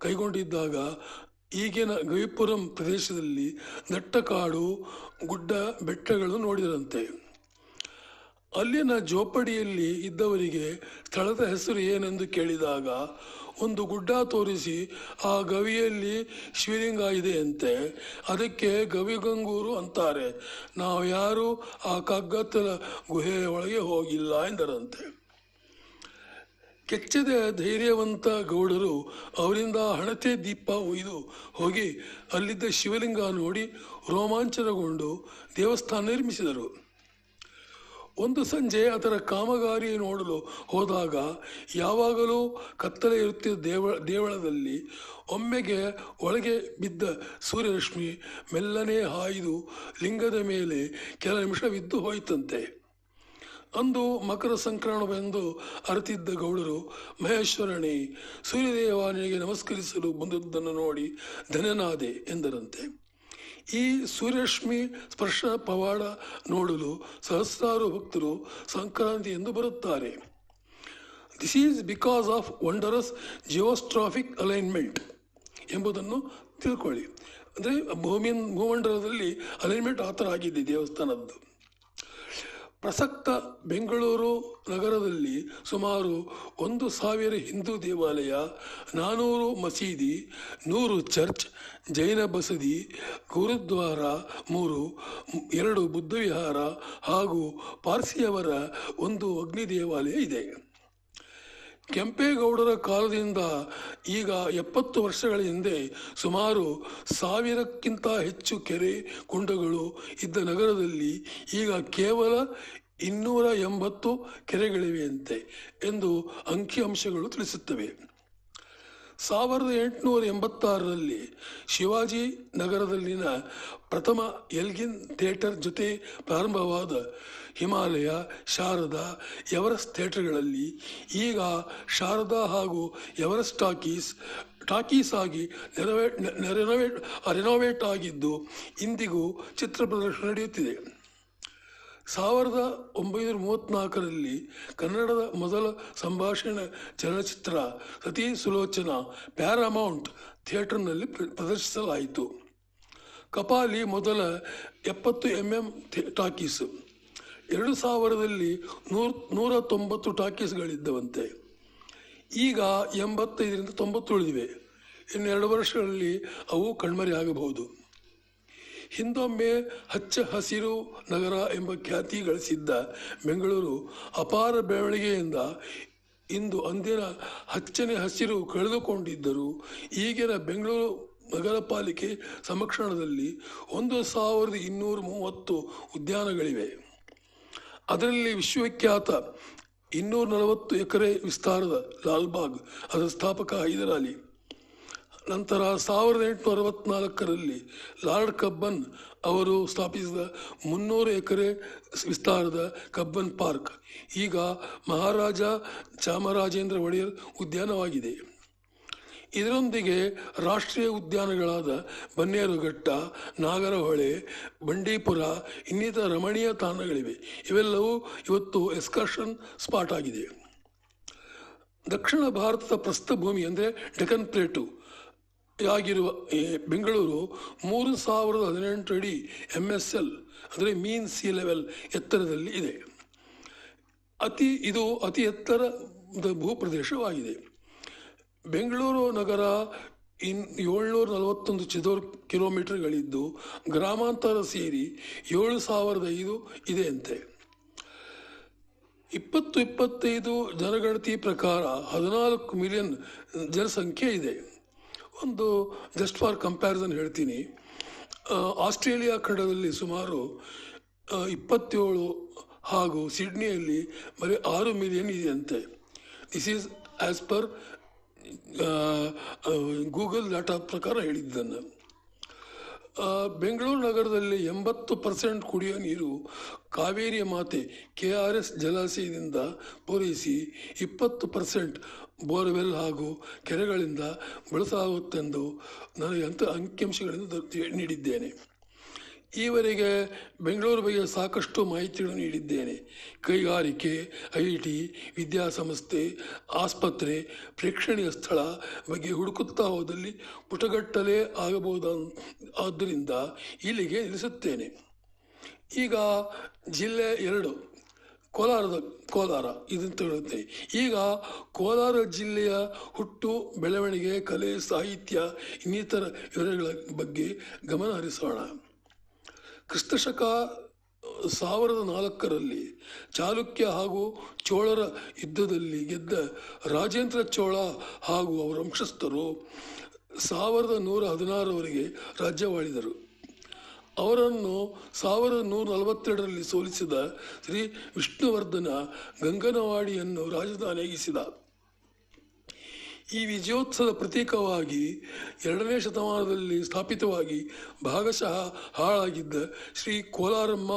ಕೈಗೊಂಡಿದ್ದಾಗ ಈಗಿನ ಗವಿಪುರಂ ಪ್ರದೇಶದಲ್ಲಿ ದಟ್ಟಕಾಡು ಗುಡ್ಡ ಬೆಟ್ಟಗಳು ನೋಡಿದರಂತೆ. ಅಲ್ಲಿನ ಜೋಪಡಿಯಲ್ಲಿ ಇದ್ದವರಿಗೆ ಸ್ಥಳದ ಹೆಸರು ಏನೆಂದು ಕೇಳಿದಾಗ ಒಂದು ಗುಡ್ಡ ತೋರಿಸಿ ಆ ಗವಿಯಲ್ಲಿ ಶಿವಲಿಂಗ ಇದೆಯಂತೆ, ಅದಕ್ಕೆ ಗವಿಗಂಗೂರು ಅಂತಾರೆ, ನಾವು ಯಾರು ಆ ಕಗ್ಗತ್ತಲ ಗುಹೆಯ ಒಳಗೆ ಹೋಗಿಲ್ಲ ಎಂದರಂತೆ. ಕೆಚ್ಚದ ಧೈರ್ಯವಂತ ಗೌಡರು ಅವರಿಂದ ಹಣತೆ ದೀಪ ಒಯ್ದು ಹೋಗಿ ಅಲ್ಲಿದ್ದ ಶಿವಲಿಂಗ ನೋಡಿ ರೋಮಾಂಚನಗೊಂಡು ದೇವಸ್ಥಾನ ನಿರ್ಮಿಸಿದರು. ಒಂದು ಸಂಜೆ ಅದರ ಕಾಮಗಾರಿ ನೋಡಲು ಹೋದಾಗ ಯಾವಾಗಲೂ ಕತ್ತಲೆ ಇರುತ್ತಿದ್ದ ದೇವಳದಲ್ಲಿ ಒಮ್ಮೆಗೆ ಒಳಗೆ ಬಿದ್ದ ಸೂರ್ಯರಶ್ಮಿ ಮೆಲ್ಲನೆ ಹಾಯ್ದು ಲಿಂಗದ ಮೇಲೆ ಕೆಲ ನಿಮಿಷವಿದ್ದು ಹೋಯಿತಂತೆ. ಅಂದು ಮಕರ ಸಂಕ್ರಮಣವೆಂದು ಅರಿತಿದ್ದ ಗೌಡರು ಮಹೇಶ್ವರನೇ, ಸೂರ್ಯದೇವಾನಿಗೆ ನಮಸ್ಕರಿಸಲು ಬಂದದ್ದನ್ನು ನೋಡಿ ಧನ್ಯನಾದೆ ಎಂದರಂತೆ. ಈ ಸೂರ್ಯರಶ್ಮಿ ಸ್ಪರ್ಶ ಪವಾಡ ನೋಡಲು ಸಹಸ್ರಾರು ಭಕ್ತರು ಸಂಕ್ರಾಂತಿ ಎಂದು ಬರುತ್ತಾರೆ. This is because of wondrous geostrophic alignment ಎಂಬುದನ್ನು ತಿಳ್ಕೊಳ್ಳಿ. ಅಂದರೆ ಭೂಮಂಡಲದಲ್ಲಿ ಅಲೈನ್ಮೆಂಟ್ ಆ ಥರ ಆಗಿದೆ ದೇವಸ್ಥಾನದ್ದು. ಪ್ರಸಕ್ತ ಬೆಂಗಳೂರು ನಗರದಲ್ಲಿ ಸುಮಾರು 1,000 ಹಿಂದೂ ದೇವಾಲಯ, 400 ಮಸೀದಿ, 100 ಚರ್ಚ್, ಜೈನ ಬಸದಿ, ಗುರುದ್ವಾರ 3, 2 ಬುದ್ಧ ವಿಹಾರ ಹಾಗೂ ಪಾರ್ಸಿಯವರ 1 ಅಗ್ನಿ ದೇವಾಲಯ ಇದೆ. ಕೆಂಪೇಗೌಡರ ಕಾಲದಿಂದ ಈಗ 70 ವರ್ಷಗಳ ಹಿಂದೆ ಸುಮಾರು 1000ಕ್ಕಿಂತ ಹೆಚ್ಚು ಕೆರೆ ಕುಂಡಗಳು ಇದ್ದ ನಗರದಲ್ಲಿ ಈಗ ಕೇವಲ 280 ಕೆರೆಗಳಿವೆಯಂತೆ ಎಂದು ಅಂಕಿಅಂಶಗಳು ತಿಳಿಸುತ್ತವೆ. 1886ರಲ್ಲಿ ಶಿವಾಜಿ ನಗರದಲ್ಲಿನ ಪ್ರಥಮ ಎಲ್ಗಿನ್ ಥಿಯೇಟರ್ ಜೊತೆ ಪ್ರಾರಂಭವಾದ ಹಿಮಾಲಯ, ಶಾರದಾ, ಎವರೆಸ್ಟ್ ಥಿಯೇಟರ್ಗಳಲ್ಲಿ ಈಗ ಶಾರದಾ ಹಾಗೂ ಎವರೆಸ್ಟ್ ಟಾಕೀಸ್ ಆಗಿ ರೆನೋವೇಟ್ ಆಗಿದ್ದು ಇಂದಿಗೂ ಚಿತ್ರ ಪ್ರದರ್ಶನ ನಡೆಯುತ್ತಿದೆ. 1934ರಲ್ಲಿ ಕನ್ನಡದ ಮೊದಲ ಸಂಭಾಷಣೆ ಚಲನಚಿತ್ರ ಸತಿ ಸುಲೋಚನಾ ಪ್ಯಾರಾಮೌಂಟ್ ಥಿಯೇಟರ್ನಲ್ಲಿ ಪ್ರದರ್ಶಿಸಲಾಯಿತು. ಕಪಾಲಿ ಮೊದಲ 70mm ಟಾಕೀಸು. 2000ರಲ್ಲಿ 190 ಟಾಕೀಸ್ಗಳಿದ್ದವಂತೆ. ಈಗ 85ರಿಂದ 90 ಉಳಿದಿವೆ. ಇನ್ನು 2 ವರ್ಷಗಳಲ್ಲಿ ಅವು ಕಣ್ಮರೆಯಾಗಬಹುದು. ಹಿಂದೊಮ್ಮೆ ಹಚ್ಚ ಹಸಿರು ನಗರ ಎಂಬ ಖ್ಯಾತಿ ಗಳಿಸಿದ್ದ ಬೆಂಗಳೂರು ಅಪಾರ ಬೆಳವಣಿಗೆಯಿಂದ ಇಂದು ಅಂದಿನ ಹಚ್ಚನೆ ಹಸಿರು ಕಳೆದುಕೊಂಡಿದ್ದರೂ ಈಗಿನ ಬೆಂಗಳೂರು ನಗರ ಪಾಲಿಕೆ ಸಮಕ್ಷಣದಲ್ಲಿ 1230 ಉದ್ಯಾನಗಳಿವೆ. ಅದರಲ್ಲಿ ವಿಶ್ವವಿಖ್ಯಾತ 240 ಎಕರೆ ವಿಸ್ತಾರದ ಲಾಲ್ಬಾಗ್ ಅದರ ಸ್ಥಾಪಕ ಹೈದರ್ ಅಲಿ. ನಂತರ 1864ರಲ್ಲಿ ಲಾರ್ಡ್ ಕಬ್ಬನ್ ಅವರು ಸ್ಥಾಪಿಸಿದ 300 ಎಕರೆ ವಿಸ್ತಾರದ ಕಬ್ಬನ್ ಪಾರ್ಕ್ ಈಗ ಮಹಾರಾಜ ಚಾಮರಾಜೇಂದ್ರ ಒಡೆಯರ್ ಉದ್ಯಾನವಾಗಿದೆ. ಇದರೊಂದಿಗೆ ರಾಷ್ಟ್ರೀಯ ಉದ್ಯಾನಗಳಾದ ಬನ್ನೇರುಘಟ್ಟ, ನಾಗರಹೊಳೆ, ಬಂಡೀಪುರ ಇನ್ನಿತರ ರಮಣೀಯ ತಾಣಗಳಿವೆ. ಇವೆಲ್ಲವೂ ಇವತ್ತು ಎಕ್ಸ್ಕರ್ಷನ್ ಸ್ಪಾಟ್ ಆಗಿದೆ. ದಕ್ಷಿಣ ಭಾರತದ ಪ್ರಸ್ಥಭೂಮಿ ಅಂದರೆ ಡೆಕ್ಕನ್ ಪ್ಲೇಟು ಆಗಿರುವ ಬೆಂಗಳೂರು 3018 ಅಡಿ MSL ಅಂದರೆ ಮೀನ್ ಸಿ ಲೆವೆಲ್ ಎತ್ತರದಲ್ಲಿ ಇದೆ. ಇದು ಅತಿ ಎತ್ತರದ ಭೂಪ್ರದೇಶವಾಗಿದೆ. ಬೆಂಗಳೂರು ನಗರ 741 ಚದುರ ಕಿಲೋಮೀಟರ್ಗಳಿದ್ದು ಗ್ರಾಮಾಂತರ ಸೇರಿ 7005 ಇದೆಯಂತೆ. 2025 ಜನಗಣತಿ ಪ್ರಕಾರ 14 ಮಿಲಿಯನ್ ಜನಸಂಖ್ಯೆ ಇದೆ. ಒಂದು ಜಸ್ಟ್ ಫಾರ್ ಕಂಪ್ಯಾರಿಸನ್ ಹೇಳ್ತೀನಿ, ಆಸ್ಟ್ರೇಲಿಯಾ ಖಂಡದಲ್ಲಿ ಸುಮಾರು 27 ಹಾಗೂ ಸಿಡ್ನಿಯಲ್ಲಿ ಬರೀ 6 ಮಿಲಿಯನ್ ಇದೆಯಂತೆ. This is as per Google data ಪ್ರಕಾರ ಹೇಳಿದ್ದನ್ನು. ಬೆಂಗಳೂರು ನಗರದಲ್ಲಿ 80% ಕುಡಿಯುವ ನೀರು ಕಾವೇರಿ ಮಾತೆ KRS ಜಲಾಶಯದಿಂದ ಪೂರೈಸಿ 20% ಬೋರ್ವೆಲ್ ಹಾಗೂ ಕೆರೆಗಳಿಂದ ಬಳಸಲಾಗುತ್ತೆಂದು ನನಗೆ ಅಂಕಿಅಂಶಗಳಿಂದ ನೀಡಿದ್ದೇನೆ. ಈವರೆಗೆ ಬೆಂಗಳೂರು ಬಗ್ಗೆ ಸಾಕಷ್ಟು ಮಾಹಿತಿಗಳನ್ನು ನೀಡಿದ್ದೇನೆ. ಕೈಗಾರಿಕೆ, IT, ವಿದ್ಯಾಸಂಸ್ಥೆ, ಆಸ್ಪತ್ರೆ, ಪ್ರೇಕ್ಷಣೀಯ ಸ್ಥಳ ಬಗ್ಗೆ ಹುಡುಕುತ್ತಾ ಹೋದಲ್ಲಿ ಪುಟಗಟ್ಟಲೆ ಆಗಬಹುದಾದ್ದರಿಂದ ಇಲ್ಲಿಗೆ ನಿಲ್ಲಿಸುತ್ತೇನೆ. ಈಗ ಜಿಲ್ಲೆ 2 ಕೋಲಾರ ಇದನ್ನು ಹೇಳುತ್ತೆ. ಈಗ ಕೋಲಾರ ಜಿಲ್ಲೆಯ ಹುಟ್ಟು, ಬೆಳವಣಿಗೆ, ಕಲೆ, ಸಾಹಿತ್ಯ ಇನ್ನಿತರ ವಿವರಗಳ ಬಗ್ಗೆ ಗಮನ ಹರಿಸೋಣ. ಕ್ರಿಸ್ತಶಕ 1004ರಲ್ಲಿ ಚಾಲುಕ್ಯ ಹಾಗೂ ಚೋಳರ ಯುದ್ಧದಲ್ಲಿ ಗೆದ್ದ ರಾಜೇಂದ್ರ ಚೋಳ ಹಾಗೂ ಅವರ ವಂಶಸ್ಥರು 1116ರವರೆಗೆ ರಾಜ್ಯವಾಳಿದರು. ಅವರನ್ನು 1142ರಲ್ಲಿ ಸೋಲಿಸಿದ ಶ್ರೀ ವಿಷ್ಣುವರ್ಧನ ಗಂಗನವಾಡಿಯನ್ನು ರಾಜಧಾನಿಯಾಗಿಸಿದ. ಈ ವಿಜಯೋತ್ಸವದ ಪ್ರತೀಕವಾಗಿ 2ನೇ ಶತಮಾನದಲ್ಲಿ ಸ್ಥಾಪಿತವಾಗಿ ಭಾಗಶಃ ಹಾಳಾಗಿದ್ದ ಶ್ರೀ ಕೋಲಾರಮ್ಮ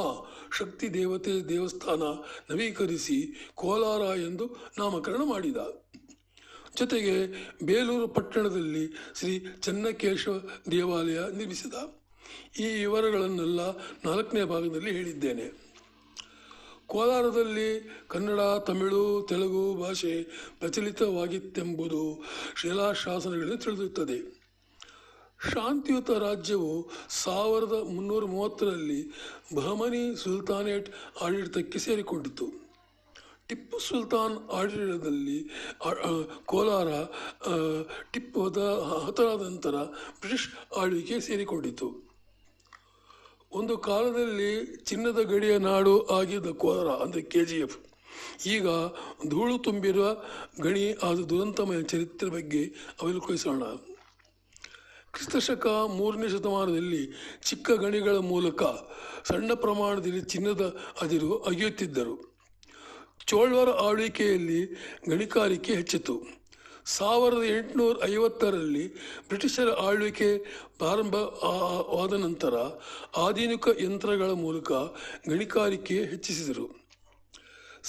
ಶಕ್ತಿ ದೇವತೆ ದೇವಸ್ಥಾನ ನವೀಕರಿಸಿ ಕೋಲಾರ ಎಂದು ನಾಮಕರಣ ಮಾಡಿದ. ಜೊತೆಗೆ ಬೇಲೂರು ಪಟ್ಟಣದಲ್ಲಿ ಶ್ರೀ ಚೆನ್ನಕೇಶವ ದೇವಾಲಯ ನಿರ್ಮಿಸಿದ. ಈ ವಿವರಗಳನ್ನೆಲ್ಲ 4ನೇ ಭಾಗದಲ್ಲಿ ಹೇಳಿದ್ದೇನೆ. ಕೋಲಾರದಲ್ಲಿ ಕನ್ನಡ, ತಮಿಳು, ತೆಲುಗು ಭಾಷೆ ಪ್ರಚಲಿತವಾಗಿತ್ತೆಂಬುದು ಶಿಲಾಶಾಸನಗಳಿಂದ ತಿಳಿದುತ್ತದೆ. ಶಾಂತಿಯುತ ರಾಜ್ಯವು 1330ರಲ್ಲಿ ಬಹಮನಿ ಸುಲ್ತಾನೇಟ್ ಆಡಳಿತಕ್ಕೆ ಸೇರಿಕೊಂಡಿತು. ಟಿಪ್ಪು ಸುಲ್ತಾನ್ ಆಡಳಿತದಲ್ಲಿ ಕೋಲಾರ ಟಿಪ್ಪು ಹತರಾದ ನಂತರ ಬ್ರಿಟಿಷ್ ಆಳ್ವಿಕೆ ಸೇರಿಕೊಂಡಿತು. ಒಂದು ಕಾಲದಲ್ಲಿ ಚಿನ್ನದ ಗಡಿಯ ನಾಡು ಆಗಿದ್ದ ಕೋಲಾರ ಅಂದರೆ KGF ಈಗ ಧೂಳು ತುಂಬಿರುವ ಗಣಿ ಆದ ದುರಂತಮಯ ಚರಿತ್ರೆ ಬಗ್ಗೆ ಅವಲೋಕಿಸೋಣ. ಕ್ರಿಸ್ತಶಕ 3ನೇ ಶತಮಾನದಲ್ಲಿ ಚಿಕ್ಕ ಗಣಿಗಳ ಮೂಲಕ ಸಣ್ಣ ಪ್ರಮಾಣದಲ್ಲಿ ಚಿನ್ನದ ಅದಿರು ಅಗೆಯುತ್ತಿದ್ದರು. ಚೋಳರ ಆಳ್ವಿಕೆಯಲ್ಲಿ ಗಣಿಗಾರಿಕೆ ಹೆಚ್ಚಿತು. 1850ರಲ್ಲಿ ಬ್ರಿಟಿಷರ ಆಳ್ವಿಕೆ ಪ್ರಾರಂಭವಾದ ನಂತರ ಆಧುನಿಕ ಯಂತ್ರಗಳ ಮೂಲಕ ಗಣಿಗಾರಿಕೆ ಹೆಚ್ಚಿಸಿದರು.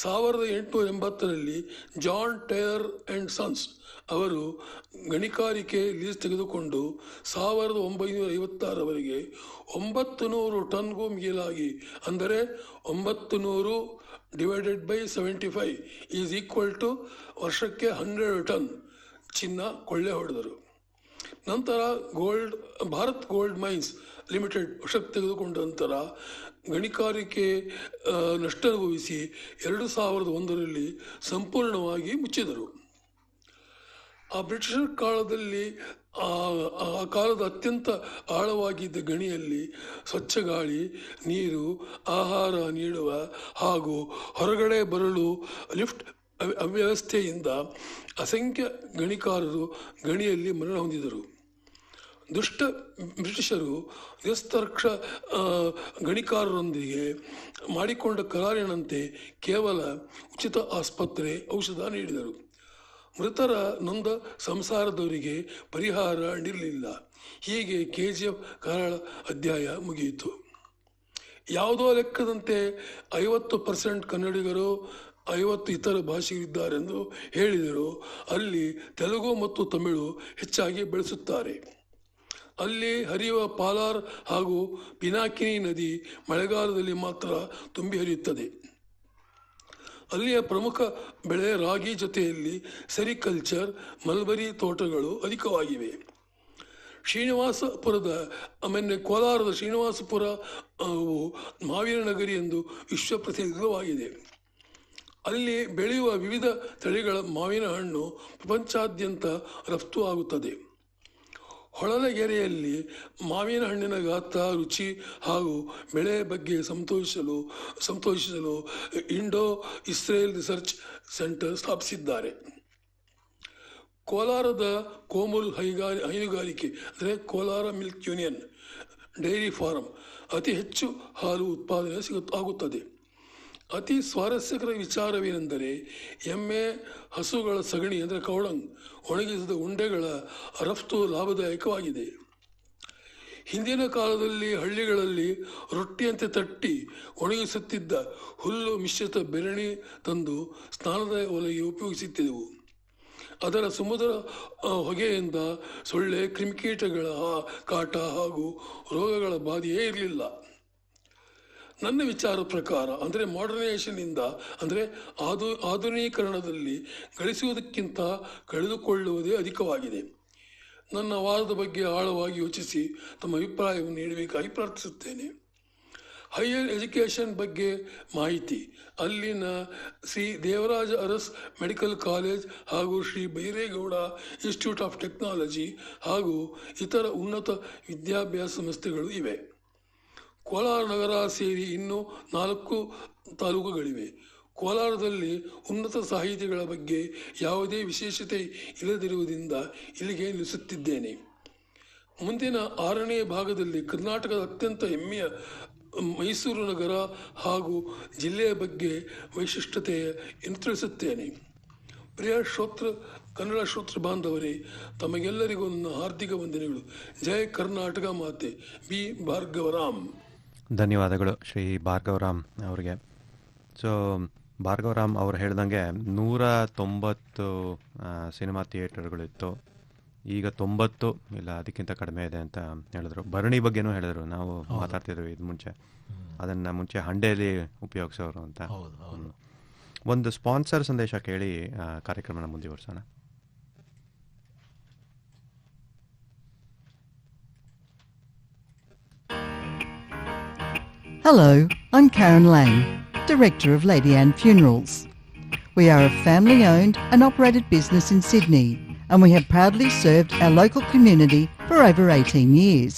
1880ರಲ್ಲಿ ಜಾನ್ ಟೇಲರ್ ಆ್ಯಂಡ್ ಸನ್ಸ್ ಅವರು ಗಣಿಗಾರಿಕೆ ಲೀಸ್ ತೆಗೆದುಕೊಂಡು 1956ರವರೆಗೆ 900 ಟನ್ಗೂ ಮಿಗಿಲಾಗಿ, ಅಂದರೆ 900 divided by 75 is equal to ವರ್ಷಕ್ಕೆ 100 ಟನ್ ಚಿನ್ನ ಕೊಳ್ಳೆ ಹೊಡೆದರು. ನಂತರ ಭಾರತ್ ಗೋಲ್ಡ್ ಮೈನ್ಸ್ ಲಿಮಿಟೆಡ್ ವಶಕ್ಕೆ ತೆಗೆದುಕೊಂಡ ನಂತರ ಗಣಿಗಾರಿಕೆ ನಷ್ಟ ಅನುಭವಿಸಿ 2001ರಲ್ಲಿ ಸಂಪೂರ್ಣವಾಗಿ ಮುಚ್ಚಿದರು. ಆ ಬ್ರಿಟಿಷರ್ ಕಾಲದಲ್ಲಿ ಆ ಕಾಲದ ಅತ್ಯಂತ ಆಳವಾಗಿದ್ದ ಗಣಿಯಲ್ಲಿ ಸ್ವಚ್ಛ ಗಾಳಿ, ನೀರು, ಆಹಾರ ನೀಡುವ ಹಾಗೂ ಹೊರಗಡೆ ಬರಲು ಲಿಫ್ಟ್ ಅವ್ಯವಸ್ಥೆಯಿಂದ ಅಸಂಖ್ಯ ಗಣಿಕಾರರು ಗಣಿಯಲ್ಲಿ ಮರಣ ಹೊಂದಿದರು. ದುಷ್ಟ ಬ್ರಿಟಿಷರು ನಿರಸ್ತರಕ್ಷ ಗಣಿಕಾರರೊಂದಿಗೆ ಮಾಡಿಕೊಂಡ ಕರಾರಿನಂತೆ ಕೇವಲ ಉಚಿತ ಆಸ್ಪತ್ರೆ ಔಷಧ ನೀಡಿದರು. ಮೃತರ ನೊಂದ ಸಂಸಾರದವರಿಗೆ ಪರಿಹಾರ ನೀಡಲಿಲ್ಲ. ಹೀಗೆ KGF ಕರಾಳ ಅಧ್ಯಾಯ ಮುಗಿಯಿತು. ಯಾವುದೋ ಲೆಕ್ಕದಂತೆ 50% ಕನ್ನಡಿಗರು 50 ಇತರ ಭಾಷೆಗಳಿದ್ದಾರೆಂದು ಹೇಳಿದರು. ಅಲ್ಲಿ ತೆಲುಗು ಮತ್ತು ತಮಿಳು ಹೆಚ್ಚಾಗಿ ಬೆಳೆಸುತ್ತಾರೆ. ಅಲ್ಲಿ ಹರಿಯುವ ಪಾಲಾರ್ ಹಾಗೂ ಪಿನಾಕಿನಿ ನದಿ ಮಳೆಗಾಲದಲ್ಲಿ ಮಾತ್ರ ತುಂಬಿ ಹರಿಯುತ್ತದೆ. ಅಲ್ಲಿಯ ಪ್ರಮುಖ ಬೆಳೆ ರಾಗಿ ಜೊತೆಯಲ್ಲಿ ಸೆರಿಕಲ್ಚರ್, ಮಲ್ಬರಿ ತೋಟಗಳು ಅಧಿಕವಾಗಿವೆ. ಕೋಲಾರದ ಶ್ರೀನಿವಾಸಪುರ ಮಾವಿನ ನಗರಿ ಎಂದು ವಿಶ್ವಪ್ರಸಿದ್ಧವಾಗಿದೆ. ಅಲ್ಲಿ ಬೆಳೆಯುವ ವಿವಿಧ ತಳಿಗಳ ಮಾವಿನ ಹಣ್ಣು ಪ್ರಪಂಚಾದ್ಯಂತ ರಫ್ತು ಆಗುತ್ತದೆ. ಹೊಳಲಗೆರೆಯಲ್ಲಿ ಮಾವಿನ ಹಣ್ಣಿನ ಗಾತ್ರ, ರುಚಿ ಹಾಗೂ ಬೆಳೆ ಬಗ್ಗೆ ಸಂತೋಷಿಸಲು ಇಂಡೋ ಇಸ್ರೇಲ್ ರಿಸರ್ಚ್ ಸೆಂಟರ್ ಸ್ಥಾಪಿಸಿದ್ದಾರೆ. ಕೋಲಾರದ ಕೋಮುಲ್ ಹೈನುಗಾರಿಕೆ ಅಂದರೆ Kolar milk union dairy farm ಅತಿ ಹೆಚ್ಚು ಹಾಲು ಉತ್ಪಾದನೆ ಆಗುತ್ತದೆ. ಅತಿ ಸ್ವಾರಸ್ಯಕರ ವಿಚಾರವೇನೆಂದರೆ ಎಮ್ಮೆ ಹಸುಗಳ ಸಗಣಿ ಅಂದರೆ ಕೌಡಂಗ್ ಒಣಗಿಸಿದ ಉಂಡೆಗಳ ರಫ್ತು ಲಾಭದಾಯಕವಾಗಿದೆ. ಹಿಂದಿನ ಕಾಲದಲ್ಲಿ ಹಳ್ಳಿಗಳಲ್ಲಿ ರೊಟ್ಟಿಯಂತೆ ತಟ್ಟಿ ಒಣಗಿಸುತ್ತಿದ್ದ ಹುಲ್ಲು ಮಿಶ್ರಿತ ಬೆರಣಿ ತಂದು ಸ್ನಾನದ ಒಲೆಗೆ ಉಪಯೋಗಿಸುತ್ತಿದ್ದೆವು. ಅದರ ಸಮುದ್ರ ಹೊಗೆಯಿಂದ ಸೊಳ್ಳೆ, ಕ್ರಿಮಿಕೀಟಗಳ ಕಾಟ ಹಾಗೂ ರೋಗಗಳ ಬಾಧೆಯೇ ಇರಲಿಲ್ಲ. ನನ್ನ ವಿಚಾರ ಪ್ರಕಾರ ಅಂದರೆ ಮಾಡರ್ನೈಸೇಷನ್ನಿಂದ ಅಂದರೆ ಆಧುನೀಕರಣದಲ್ಲಿ ಗಳಿಸುವುದಕ್ಕಿಂತ ಕಳೆದುಕೊಳ್ಳುವುದೇ ಅಧಿಕವಾಗಿದೆ. ನನ್ನ ವಾದದ ಬಗ್ಗೆ ಆಳವಾಗಿ ಯೋಚಿಸಿ ತಮ್ಮ ಅಭಿಪ್ರಾಯವನ್ನು ನೀಡಬೇಕಾಗಿ ಪ್ರಾರ್ಥಿಸುತ್ತೇನೆ. ಹೈಯರ್ ಎಜುಕೇಷನ್ ಬಗ್ಗೆ ಮಾಹಿತಿ ಅಲ್ಲಿನ ಶ್ರೀ ದೇವರಾಜ ಅರಸ್ ಮೆಡಿಕಲ್ ಕಾಲೇಜ್ ಹಾಗೂ Shri Byregowda institute of technology ಹಾಗೂ ಇತರ ಉನ್ನತ ವಿದ್ಯಾಭ್ಯಾಸ ಸಂಸ್ಥೆಗಳು ಇವೆ. ಕೋಲಾರ ನಗರ ಸೇರಿ ಇನ್ನೂ 4 ತಾಲೂಕುಗಳಿವೆ. ಕೋಲಾರದಲ್ಲಿ ಉನ್ನತ ಸಾಹಿತಿಗಳ ಬಗ್ಗೆ ಯಾವುದೇ ವಿಶೇಷತೆ ಇಲ್ಲದಿರುವುದರಿಂದ ಇಲ್ಲಿಗೆ ನಿಲ್ಲಿಸುತ್ತಿದ್ದೇನೆ. ಮುಂದಿನ 6ನೇ ಭಾಗದಲ್ಲಿ ಕರ್ನಾಟಕದ ಅತ್ಯಂತ ಹೆಮ್ಮೆಯ ಮೈಸೂರು ನಗರ ಹಾಗೂ ಜಿಲ್ಲೆಯ ಬಗ್ಗೆ ವೈಶಿಷ್ಟ್ಯತೆಯನ್ನು ತಿಳಿಸುತ್ತೇನೆ. ಪ್ರಿಯ ಕನ್ನಡ ಶ್ರೋತೃ ಬಾಂಧವರೇ, ತಮಗೆಲ್ಲರಿಗೂ ನನ್ನ ಹಾರ್ದಿಕ ವಂದನೆಗಳು. ಜೈ ಕರ್ನಾಟಕ ಮಾತೆ. ಬಿ ಭಾರ್ಗವರಾಮ್. ಧನ್ಯವಾದಗಳು ಶ್ರೀ ಭಾರ್ಗವರಾಮ್ ಅವರಿಗೆ. ಸೊ ಭಾರ್ಗವರಾಮ್ ಅವರು ಹೇಳ್ದಂಗೆ 190 ಸಿನಿಮಾ ಥಿಯೇಟರ್ಗಳಿತ್ತು, ಈಗ 90 ಇಲ್ಲ ಅದಕ್ಕಿಂತ ಕಡಿಮೆ ಇದೆ ಅಂತ ಹೇಳಿದ್ರು. ಭರಣಿ ಬಗ್ಗೆನೂ ಹೇಳಿದ್ರು, ನಾವು ಮಾತಾಡ್ತಿದ್ವಿ ಇದು ಮುಂಚೆ, ಅದನ್ನು ಮುಂಚೆ ಹಂಡೆಯಲ್ಲಿ ಉಪಯೋಗಿಸೋರು ಅಂತ. ಒಂದು ಸ್ಪಾನ್ಸರ್ ಸಂದೇಶ ಕೇಳಿ ಕಾರ್ಯಕ್ರಮನ ಮುಂದುವರಿಸೋಣ. Hello, I'm Karen Lang, Director of Lady Anne Funerals. We are a family-owned and operated business in Sydney, and we have proudly served our local community for over 18 years.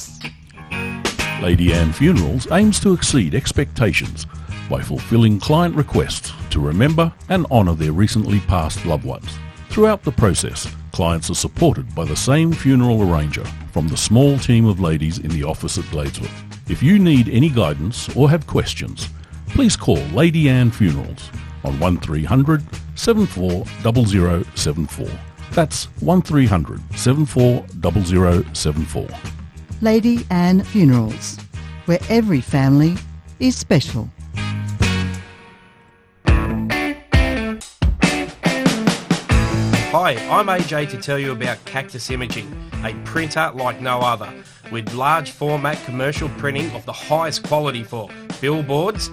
Lady Anne Funerals aims to exceed expectations by fulfilling client requests to remember and honour their recently passed loved ones. Throughout the process, clients are supported by the same funeral arranger from the small team of ladies in the office at Bladeswood. If you need any guidance or have questions, please call Lady Anne Funerals on 1300 740074. That's 1300 740074. Lady Anne Funerals, where every family is special. Hi, I'm AJ to tell you about Cactus Imaging, a printer like no other, with large format commercial printing of the highest quality for billboards,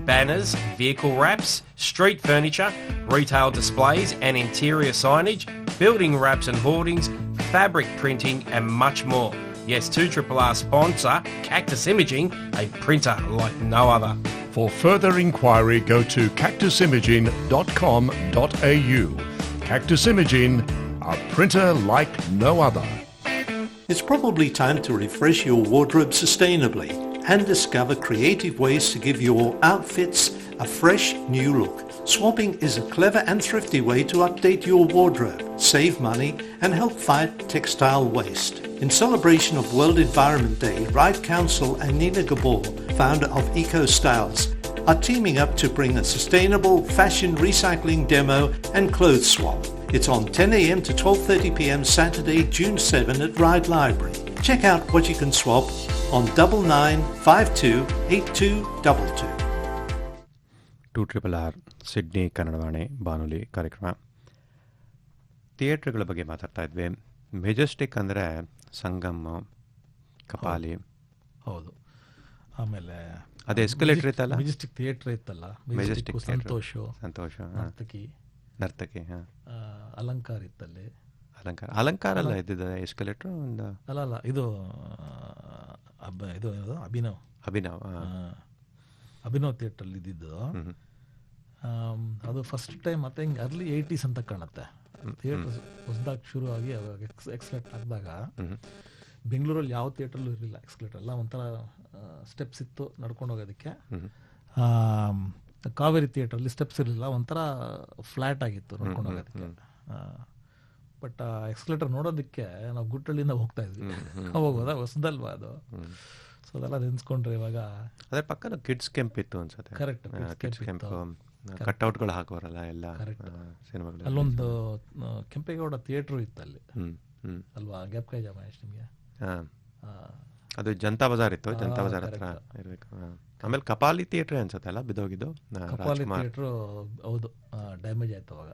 banners, vehicle wraps, street furniture, retail displays and interior signage, building wraps and hoardings, fabric printing and much more. Yes, 2RRR sponsor Cactus Imaging, a printer like no other. For further inquiry, go to cactusimaging.com.au. Cactus Imaging, a printer like no other. It's probably time to refresh your wardrobe sustainably and discover creative ways to give your outfits a fresh new look. Swapping is a clever and thrifty way to update your wardrobe, save money and help fight textile waste. In celebration of World Environment Day, Right Council and Nina Gabor, founder of Eco Styles, are teaming up to bring a sustainable fashion recycling demo and clothes swap. It's on 10 a.m. to 12:30 p.m. Saturday, June 7 at Ryde Library. Check out what you can swap on 99528222. 2RRR Sydney Kannadavani ಬಾನುಲಿ ಕಾರ್ಯಕ್ರಮ. ಥಿಯೇಟ್ರ್ಗಳ ಬಗ್ಗೆ ಮಾತಾಡ್ತಾ ಇದ್ವಿ. Majestic ಅಂದರೆ ಸಂಗಮ್, ಕಪಾಲಿ. ಹೌದು. ಆಮೇಲೆ ಅದು escalator ಇತ್ತಲ್ಲ, ಮೆಜೆಸ್ಟಿಕ್ ಥಿಯೇಟ್ರ್ ಇತ್ತಲ್ಲ, ಮೆಜೆಸ್ಟಿಕ್ ಸಂತೋಷ, ನರ್ತಕಿ, ಅಲಂಕಾರ ಇತ್ತಲ್ಲಿ. ಅಲಂಕಾರ ಅಲ್ಲ ಇದ್ದಿದ್ದ ಎಸ್ಕಲೇಟರ್ ಒಂದು ಅಲ್ಲ ಇದು ಅಭಿನವ್ ಥಿಯೇಟ್ರಲ್ಲಿ ಇದ್ದಿದ್ದು. ಅದು ಫಸ್ಟ್ ಟೈಮ್ ಮತ್ತೆ ಹಿಂಗೆ ಅರ್ಲಿ 80s ಅಂತ ಕಾಣುತ್ತೆ. ಥಿಯೇಟರ್ ಹೊಸದಾಗಿ ಶುರು ಆಗಿ ಅವಾಗ ಎಕ್ಸ್ಲೇಟ್ ಆಗಿದಾಗ ಬೆಂಗಳೂರಲ್ಲಿ ಯಾವ ಥಿಯೇಟ್ರಲ್ಲೂ ಇರಲಿಲ್ಲ ಎಕ್ಸ್ಲೇಟರ್. ಎಲ್ಲ ಒಂಥರ ಸ್ಟೆಪ್ಸ್ ಇತ್ತು ನಡ್ಕೊಂಡು ಹೋಗೋದಕ್ಕೆ. ಕಾವೇರಿ ಥಿಯೇಟ್ರಲ್ಲಿ ಸ್ಟೆಪ್ಸ್ ಇರಲಿಲ್ಲ, ಒಂಥರ ಫ್ಲ್ಯಾಟ್ ಆಗಿತ್ತು ನಡ್ಕೊಂಡು ಹೋಗೋದಕ್ಕೆ. ಬಟ್ ಎಕ್ಸ್ಲೇಟರ್ ನೋಡೋದಕ್ಕೆ ನಾವು ಗುಟ್ಟಳ್ಳಿಯಿಂದ ಹೋಗ್ತಾ ಇದ್ವಿ. ಅವಾಗ ಹೊಸದಲ್ವಾ ಅದು, ಸೊ ಅದೆಲ್ಲ ನೆನ್ಸ್ಕೊಂಡ್ರೆ ಇವಾಗ. ಅದ್ರ ಪಕ್ಕದ ಕಿಡ್ಸ್ ಕೆಂಪ್ ಇತ್ತು ಅನ್ಸುತ್ತೆ. ಕರೆಕ್ಟ್, ಕಿಡ್ಸ್ ಕೆಂಪ್ ಕಟ್ಔಟ್ಗಳು ಹಾಕೋರಲ್ಲ ಎಲ್ಲ ಸಿನಿಮಾಗಳು. ಅಲ್ಲೊಂದು ಕೆಂಪೇಗೌಡ ಥಿಯೇಟ್ರು ಇತ್ತು ಅಲ್ಲಿ ಅಲ್ವಾ, ಗ್ಯಾಪ್ಕಾಯ್ ಜಾಮಾಯ್ ನಿಮಗೆ. ಅದು ಜನತಾ ಬಜಾರ್ ಇತ್ತು, ಜನತಾ ಬಜಾರ್ ಹತ್ರ ಇರಬೇಕು. ಆಮೇಲೆ ಕಪಾಲಿ ಥಿಯೇಟ್ರ್ ಅನ್ಸುತ್ತೆ ಅಲ್ಲ ಬಿದ್ದೋಗಿದ್ದು. ಕಪಾಲಿ ಥಿಯೇಟ್ರು ಹೌದು, ಡ್ಯಾಮೇಜ್ ಆಯ್ತು ಅವಾಗ.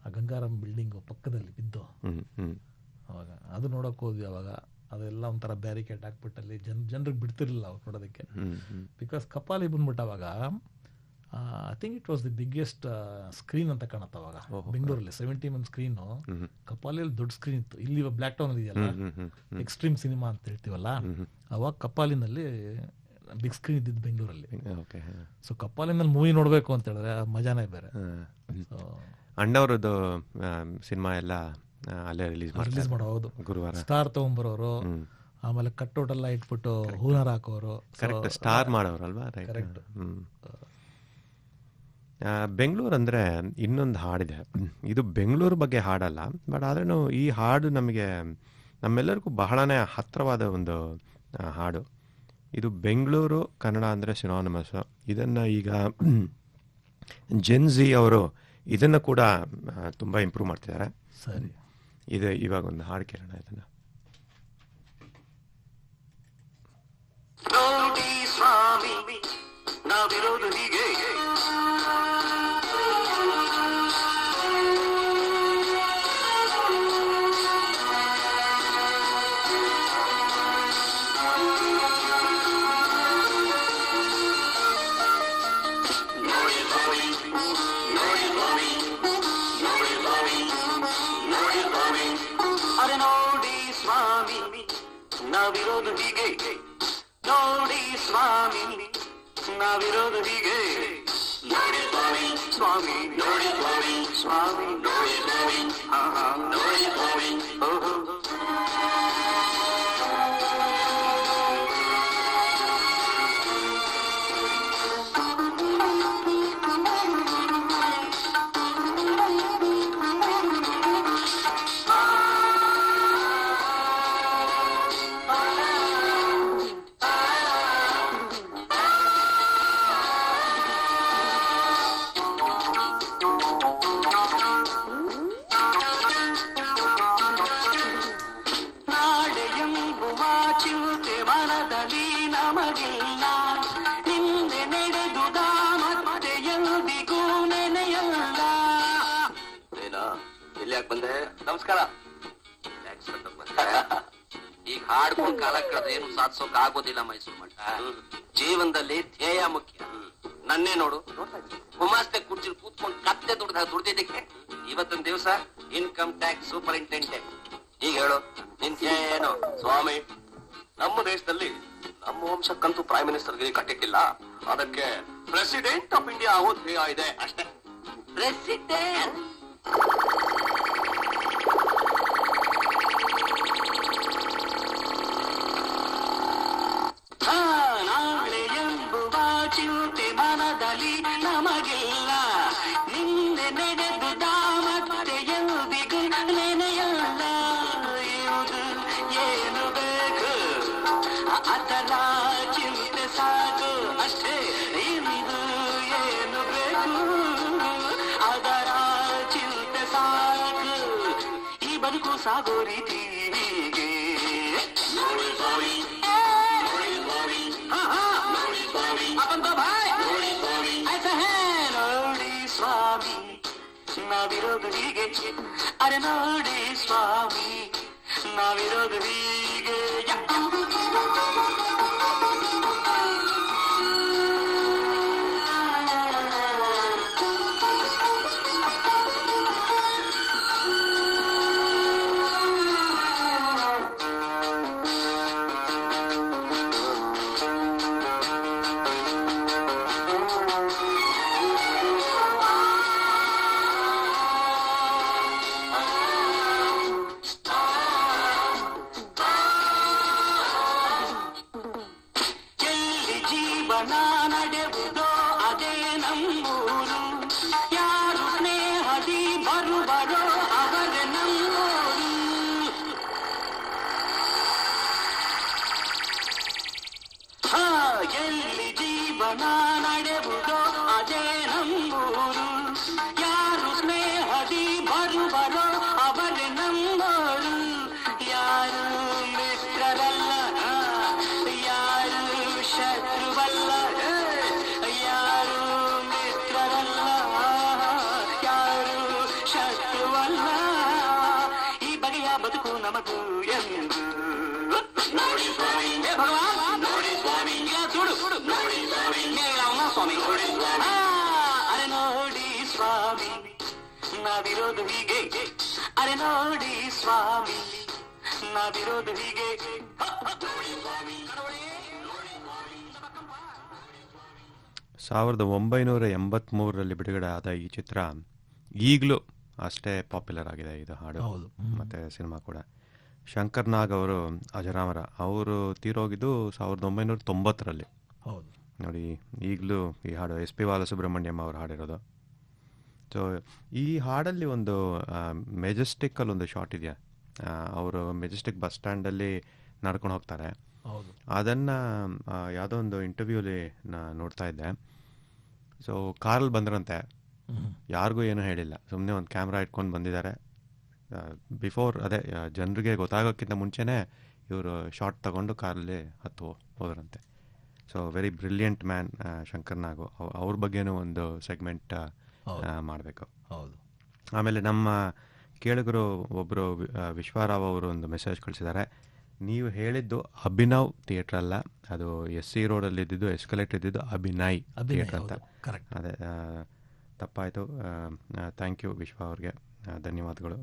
ಆ ಗಂಗಾರಾಮ್ ಬಿಲ್ಡಿಂಗ್ ಪಕ್ಕದಲ್ಲಿ ಬಿದ್ದು ಅವಾಗ ಅದು ನೋಡಕ್ ಹೋದ್ವಿ. ಅವಾಗ ಅದೆಲ್ಲ ಒಂಥರ ಬ್ಯಾರಿಕೇಡ್ ಹಾಕ್ಬಿಟ್ಟಲ್ಲಿ ಜನರಿಗೆ ಬಿಡ್ತಿರ್ಲಿಲ್ಲ ಅವ್ರು ನೋಡೋದಕ್ಕೆ. ಬಿಕಾಸ್ ಕಪಾಲಿ ಬಂದ್ಬಿಟ್ಟು ಅವಾಗ I think it was the biggest screen ಅಂತ ಕಾಣುತ್ತೆ ಅವಾಗ ಬೆಂಗಳೂರಲ್ಲಿ. 70mm ಸ್ಕ್ರೀನು ಕಪಾಲಿಯಲ್ಲಿ ದೊಡ್ಡ ಸ್ಕ್ರೀನ್ ಇತ್ತು. ಇಲ್ಲಿ ಬ್ಲ್ಯಾಕ್ ಟೌನ್ ಇದೆಯಲ್ಲ, ಎಕ್ಸ್ಟ್ರೀಮ್ ಸಿನಿಮಾ ಅಂತ ಹೇಳ್ತೀವಲ್ಲ, ಅವಾಗ ಕಪಾಲಿನಲ್ಲಿ ಬಿಗ್ ಸ್ಕ್ರೀನ್ ಇದ್ದಿದ್ದು ಬೆಂಗಳೂರಲ್ಲಿ. ಸೊ ಕಪಾಲಿನಲ್ಲಿ ಮೂವಿ ನೋಡಬೇಕು ಅಂತ ಹೇಳಿದ್ರೆ ಮಜಾನೇ ಬೇರೆ. ಅಣ್ಣವ್ರದ್ದು ಸಿನಿಮಾ ಎಲ್ಲ ಅಲ್ಲೇ ರಿಲೀಸ್ ಮಾಡೋ. ಹೌದು, ಗುರುವಾರ ಸ್ಟಾರ್ ತಗೊಂಬರೋರು, ಆಮೇಲೆ ಕಟ್ಔಟ್ ಎಲ್ಲ ಇಟ್ಬಿಟ್ಟು ಹೂನಾರ ಹಾಕೋರು, ಕರೆಕ್ಟ್ ಸ್ಟಾರ್ ಮಾಡೋರಲ್ವಾ. ಕರೆಕ್ಟ್. ಬೆಂಗಳೂರು ಅಂದರೆ ಇನ್ನೊಂದು ಹಾಡಿದೆ. ಇದು ಬೆಂಗಳೂರು ಬಗ್ಗೆ ಹಾಡಲ್ಲ, ಬಟ್ ಆದ್ರೂ ಈ ಹಾಡು ನಮಗೆ ನಮ್ಮೆಲ್ಲರಿಗೂ ಬಹಳನೇ ಹತ್ತಿರವಾದ ಒಂದು ಹಾಡು. ಇದು ಬೆಂಗಳೂರು ಕನ್ನಡ ಅಂದರೆ ಸಿನಾನಿಮಸ್. ಇದನ್ನು ಈಗ ಜೆನ್ಜಿ ಅವರು ಇದನ್ನು ಕೂಡ ತುಂಬ ಇಂಪ್ರೂವ್ ಮಾಡ್ತಿದ್ದಾರೆ. ಸರಿ, ಇದು ಇವಾಗ ಒಂದು ಹಾಡು ಕೇಳೋಣ ಇದನ್ನು. ನೋಡಿ ಸ್ವಾಮಿ ನಾವಿರೋದು ಹೀಗೆ, ನಾವಿರೋದು ಹೀಗೆ, ನೋಡಿ ಸ್ವಾಮಿ ನಾವಿರೋದು ಹೀಗೆ, ನೋಡಿ ಸ್ವಾಮಿ ಸ್ವಾಮಿ ನೋಡಿ ಸ್ವಾಮಿ ಸ್ವಾಮಿ ನೋಡಿ ಸ್ವಾಮಿ ನೋಡಿ ಸ್ವಾಮಿ. ನಮಸ್ಕಾರ. ಈಗ ಹಾಡ್ಕೊಂಡು ಕಾಲ ಕಳೆದ್ರೆ ಏನು ಸಾಧಿಸೋಕ್ ಆಗೋದಿಲ್ಲ ಮೈಸೂರು ಮಠ. ಜೀವನದಲ್ಲಿ ಧ್ಯೇಯ ಮುಖ್ಯ. ನನ್ನೇ ನೋಡು, ಗುಮಾಸ್ತೆ ಕುರ್ಚಿಲ್ ಕೂತ್ಕೊಂಡು ಕತ್ತೆ ದುಡ್ದಿದ್ದಕ್ಕೆ ಇವತ್ತಿನ ದಿವಸ ಇನ್ಕಮ್ ಟ್ಯಾಕ್ಸ್ ಸೂಪರಿಂಟೆಂಡೆಂಟ್. ಈಗ ಹೇಳು ನಿನ್ ಧ್ಯೇಯ ಏನು? ಸ್ವಾಮಿ, ನಮ್ಮ ದೇಶದಲ್ಲಿ ನಮ್ಮ ವಂಶಕ್ಕಂತೂ ಪ್ರೈಮ್ ಮಿನಿಸ್ಟರ್ ಗಿರಿ ಕಟ್ಟಕ್ಕಿಲ್ಲ, ಅದಕ್ಕೆ ಪ್ರೆಸಿಡೆಂಟ್ ಆಫ್ ಇಂಡಿಯಾ ಆಗೋ ಧ್ಯೇಯ ಇದೆ ಅಷ್ಟೇ. ಪ್ರೆಸಿಡೆಂಟ್ ನಾಳೆ ಎಂಬುವ ಚಿಂತೆ ಮನದಲ್ಲಿ ಸಾಗೋ ರೀತಿ ಹೀಗೆ. ನೋಡಿ ಸ್ವಾಮಿ, ಅಪ್ಪಂತ ಭಾಯ್ ಐಸಾ ಹೇ ನೋಡಿ ಸ್ವಾಮಿ ನಾವಿರೋದು ಹೀಗೆ. ಅರೆ ನೋಡಿ ಸ್ವಾಮಿ ನಾವಿರೋದು ಹೀಗೆ. ನಡೆವುದೋ ಅದೇ ನಮ್ಮೂರು. ಯಾರು ಸ್ನೇಹದಿ ಬರುವರೋ ಅವರೇ ನಮ್ಮೂರು. ಎಲ್ಲಿ ಜೀವನ ನಡೆವುದೋ ಅದೇ ನಮ್ಮೂರು. ಯಾರು ಸ್ನೇಹದಿ ಬರುವರೋ ಅವರೇ ನಮ್ಮೂರು. ಯಾರು ಮಿತ್ರರಲ್ಲ, ಯಾರು ಶತ್ರುವಲ್ಲ, ಯಾರು ಮಿತ್ರರಲ್ಲ, ಯಾರು ಶತ್ರುವಲ್ಲ. ಈ ಬಗೆಯ ಬದುಕು ನಮಗೂ ಎಂದು ನೋಡಿ ಸ್ವಾಮಿ. ಭಗವಾನ್ ನೋಡಿ ಸ್ವಾಮಿ, ಸುಡು ನೋಡಿ ಸ್ವಾಮಿ, ಸ್ವಾಮಿ ಅರೆ ನೋಡಿ ಸ್ವಾಮಿ ನಾವಿರೋದು ಹೀಗೆ. ಅರೆ ನೋಡಿ ಸ್ವಾಮಿ ನಾವಿರೋದು ಹೀಗೆ. ನೋಡಿ ಸ್ವಾಮಿ 1983ರಲ್ಲಿ ಬಿಡುಗಡೆ ಆದ ಈ ಚಿತ್ರ ಈಗಲೂ ಅಷ್ಟೇ ಪಾಪ್ಯುಲರ್ ಆಗಿದೆ ಇದು ಹಾಡು ಮತ್ತು ಸಿನಿಮಾ ಕೂಡ. ಶಂಕರ್ ನಾಗ್ ಅವರು ಅಜರಾಮರ, ಅವರು ತೀರೋಗಿದ್ದು 1990ರಲ್ಲಿ. ನೋಡಿ ಈಗಲೂ ಈ ಹಾಡು ಎಸ್ ಪಿ ಬಾಲಸುಬ್ರಹ್ಮಣ್ಯಂ ಅವರು ಹಾಡಿರೋದು. ಸೊ ಈ ಹಾಡಲ್ಲಿ ಒಂದು ಮೆಜೆಸ್ಟಿಕ್ಕಲ್ಲಿ ಒಂದು ಶಾಟ್ ಇದೆಯಾ, ಅವರು ಮೆಜೆಸ್ಟಿಕ್ ಬಸ್ ಸ್ಟ್ಯಾಂಡಲ್ಲಿ ನಡ್ಕೊಂಡು ಹೋಗ್ತಾರೆ. ಅದನ್ನು ಯಾವುದೋ ಒಂದು ಇಂಟರ್ವ್ಯೂಲಿ ನೋಡ್ತಾ ಇದ್ದೆ. ಸೊ ಕಾರಲ್ಲಿ ಬಂದ್ರಂತೆ, ಯಾರಿಗೂ ಏನೂ ಹೇಳಿಲ್ಲ, ಸುಮ್ಮನೆ ಒಂದು ಕ್ಯಾಮ್ರಾ ಇಟ್ಕೊಂಡು ಬಂದಿದ್ದಾರೆ. ಬಿಫೋರ್ ಅದೇ ಜನರಿಗೆ ಗೊತ್ತಾಗೋಕ್ಕಿಂತ ಮುಂಚೆನೇ ಇವರು ಶಾರ್ಟ್ ತಗೊಂಡು ಕಾರಲ್ಲಿ ಹತ್ತು ಹೋದ್ರಂತೆ. So very brilliant man Shankar Nag. ಅವ್ರ ಬಗ್ಗೆನೂ ಒಂದು ಸೆಗ್ಮೆಂಟ್ ಮಾಡಬೇಕು. ಹೌದು. ಆಮೇಲೆ ನಮ್ಮ ಕೇಳುಗರು ಒಬ್ಬರು ವಿಶ್ವರಾವ್ ಅವರು ಒಂದು ಮೆಸೇಜ್ ಕಳಿಸಿದ್ದಾರೆ. ನೀವು ಹೇಳಿದ್ದು ಅಭಿನವ್ ಥಿಯೇಟ್ರ್ ಅಲ್ಲ, ಅದು SC ರೋಡಲ್ಲಿ ಇದ್ದಿದ್ದು, ಎಸ್ಕಲೇಟರ್ ಇದ್ದಿದ್ದು ಅಭಿನಯ್ ಥಿಯೇಟ್ರ್ ಅಂತ. ಅದೇ ತಪ್ಪಾಯಿತು. ಥ್ಯಾಂಕ್ ಯು ವಿಶ್ವ ಅವ್ರಿಗೆ, ಧನ್ಯವಾದಗಳು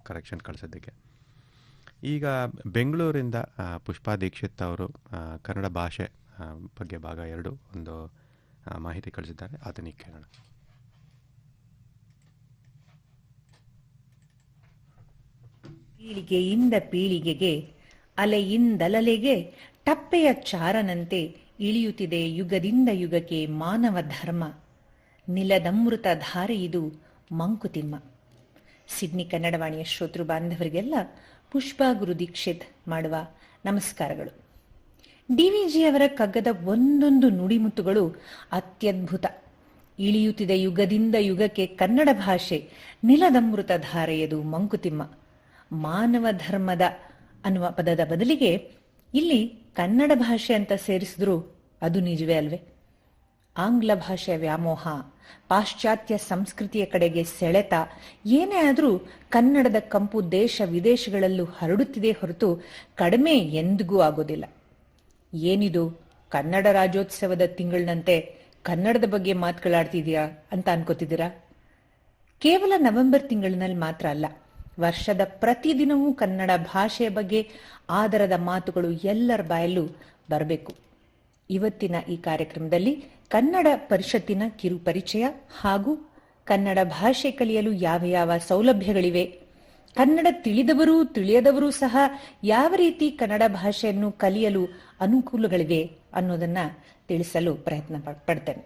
ಕರೆಕ್ಷನ್ ಕಳಿಸೋದಕ್ಕೆ. ಈಗ ಬೆಂಗಳೂರಿಂದ ಪುಷ್ಪಾ ದೀಕ್ಷಿತ್ ಅವರು ಕನ್ನಡ ಭಾಷೆ ಬಗ್ಗೆ ಭಾಗ 2 ಒಂದು ಮಾಹಿತಿ ಕಳಿಸಿದ್ದಾರೆ, ಅದನ್ನ ಕೇಳೋಣ. ಪೀಳಿಗೆಯಿಂದ ಪೀಳಿಗೆಗೆ, ಅಲೆಯಿಂದಲಲೆಗೆ ಟಪ್ಪೆಯ ಚಾರನಂತೆ ಇಳಿಯುತ್ತಿದೆ ಯುಗದಿಂದ ಯುಗಕ್ಕೆ ಮಾನವ ಧರ್ಮ. ನಿಲದಮೃತ ಧಾರೆಯಿದು ಮಂಕುತಿಮ್ಮ. ಸಿಡ್ನಿ ಕನ್ನಡವಾಣಿಯ ಶ್ರೋತೃ ಬಾಂಧವರಿಗೆಲ್ಲ ಪುಷ್ಪಾ ಗುರು ದೀಕ್ಷಿತ್ ಮಾಡುವ ನಮಸ್ಕಾರಗಳು. DVಜಿಯವರ ಕಗ್ಗದ ಒಂದೊಂದು ನುಡಿಮುತ್ತುಗಳು ಅತ್ಯದ್ಭುತ. ಇಳಿಯುತ್ತಿದೆ ಯುಗದಿಂದ ಯುಗಕ್ಕೆ ಕನ್ನಡ ಭಾಷೆ, ನಿಲದಮೃತ ಧಾರೆಯದು ಮಂಕುತಿಮ್ಮ. ಮಾನವ ಧರ್ಮದ ಅನ್ನುವ ಪದದ ಬದಲಿಗೆ ಇಲ್ಲಿ ಕನ್ನಡ ಭಾಷೆ ಅಂತ ಸೇರಿಸಿದ್ರು ಅದು ನಿಜವೇ ಅಲ್ವೇ? ಆಂಗ್ಲ ಭಾಷೆಯ ವ್ಯಾಮೋಹ, ಪಾಶ್ಚಾತ್ಯ ಸಂಸ್ಕೃತಿಯ ಕಡೆಗೆ ಸೆಳೆತ ಏನೇ ಆದರೂ ಕನ್ನಡದ ಕಂಪು ದೇಶ ವಿದೇಶಗಳಲ್ಲೂ ಹರಡುತ್ತಿದೆ ಹೊರತು ಕಡಿಮೆ ಎಂದಿಗೂ ಆಗೋದಿಲ್ಲ. ಏನಿದು ಕನ್ನಡ ರಾಜ್ಯೋತ್ಸವದ ತಿಂಗಳಿನಂತೆ ಕನ್ನಡದ ಬಗ್ಗೆ ಮಾತುಗಳಾಡ್ತಿದೆಯಾ ಅಂತ ಅನ್ಕೋತಿದ್ದೀರಾ? ಕೇವಲ ನವೆಂಬರ್ ತಿಂಗಳಿನಲ್ಲಿ ಮಾತ್ರ ಅಲ್ಲ, ವರ್ಷದ ಪ್ರತಿದಿನವೂ ಕನ್ನಡ ಭಾಷೆಯ ಬಗ್ಗೆ ಆದರದ ಮಾತುಗಳು ಎಲ್ಲರ ಬಾಯಲ್ಲೂ ಬರಬೇಕು. ಇವತ್ತಿನ ಈ ಕಾರ್ಯಕ್ರಮದಲ್ಲಿ ಕನ್ನಡ ಪರಿಷತ್ತಿನ ಕಿರು ಪರಿಚಯ ಹಾಗೂ ಕನ್ನಡ ಭಾಷೆ ಕಲಿಯಲು ಯಾವ ಯಾವ ಸೌಲಭ್ಯಗಳಿವೆ, ಕನ್ನಡ ತಿಳಿದವರು ತಿಳಿಯದವರು ಸಹ ಯಾವ ರೀತಿ ಕನ್ನಡ ಭಾಷೆಯನ್ನು ಕಲಿಯಲು ಅನುಕೂಲಗಳಿವೆ ಅನ್ನೋದನ್ನ ತಿಳಿಸಲು ಪ್ರಯತ್ನ ಪಡ್ತೇನೆ.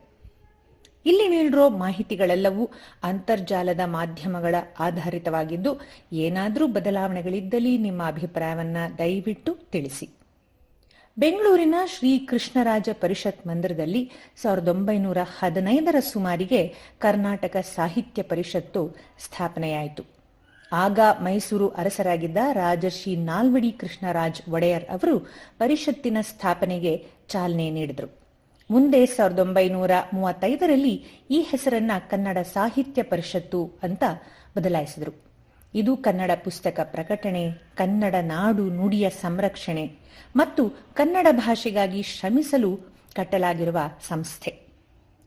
ಇಲ್ಲಿ ನೀಡಿರೋ ಮಾಹಿತಿಗಳೆಲ್ಲವೂ ಅಂತರ್ಜಾಲದ ಮಾಧ್ಯಮಗಳ ಆಧಾರಿತವಾಗಿದ್ದು, ಏನಾದರೂ ಬದಲಾವಣೆಗಳಿದ್ದಲ್ಲಿ ನಿಮ್ಮ ಅಭಿಪ್ರಾಯವನ್ನ ದಯವಿಟ್ಟು ತಿಳಿಸಿ. ಬೆಂಗಳೂರಿನ ಶ್ರೀ ಕೃಷ್ಣರಾಜ ಪರಿಷತ್ ಮಂದಿರದಲ್ಲಿ 1915ರ ಸುಮಾರಿಗೆ ಕರ್ನಾಟಕ ಸಾಹಿತ್ಯ ಪರಿಷತ್ತು ಸ್ಥಾಪನೆಯಾಯಿತು. ಆಗ ಮೈಸೂರು ಅರಸರಾಗಿದ್ದ ರಾಜರ್ಷಿ ನಾಲ್ವಡಿ ಕೃಷ್ಣರಾಜ್ ಒಡೆಯರ್ ಅವರು ಪರಿಷತ್ತಿನ ಸ್ಥಾಪನೆಗೆ ಚಾಲನೆ ನೀಡಿದರು. ಮುಂದೆ 1935ರಲ್ಲಿ ಈ ಹೆಸರನ್ನ ಕನ್ನಡ ಸಾಹಿತ್ಯ ಪರಿಷತ್ತು ಅಂತ ಬದಲಾಯಿಸಿದರು. ಇದು ಕನ್ನಡ ಪುಸ್ತಕ ಪ್ರಕಟಣೆ, ಕನ್ನಡ ನಾಡು ನುಡಿಯ ಸಂರಕ್ಷಣೆ ಮತ್ತು ಕನ್ನಡ ಭಾಷೆಗಾಗಿ ಶ್ರಮಿಸಲು ಕಟ್ಟಲಾಗಿರುವ ಸಂಸ್ಥೆ.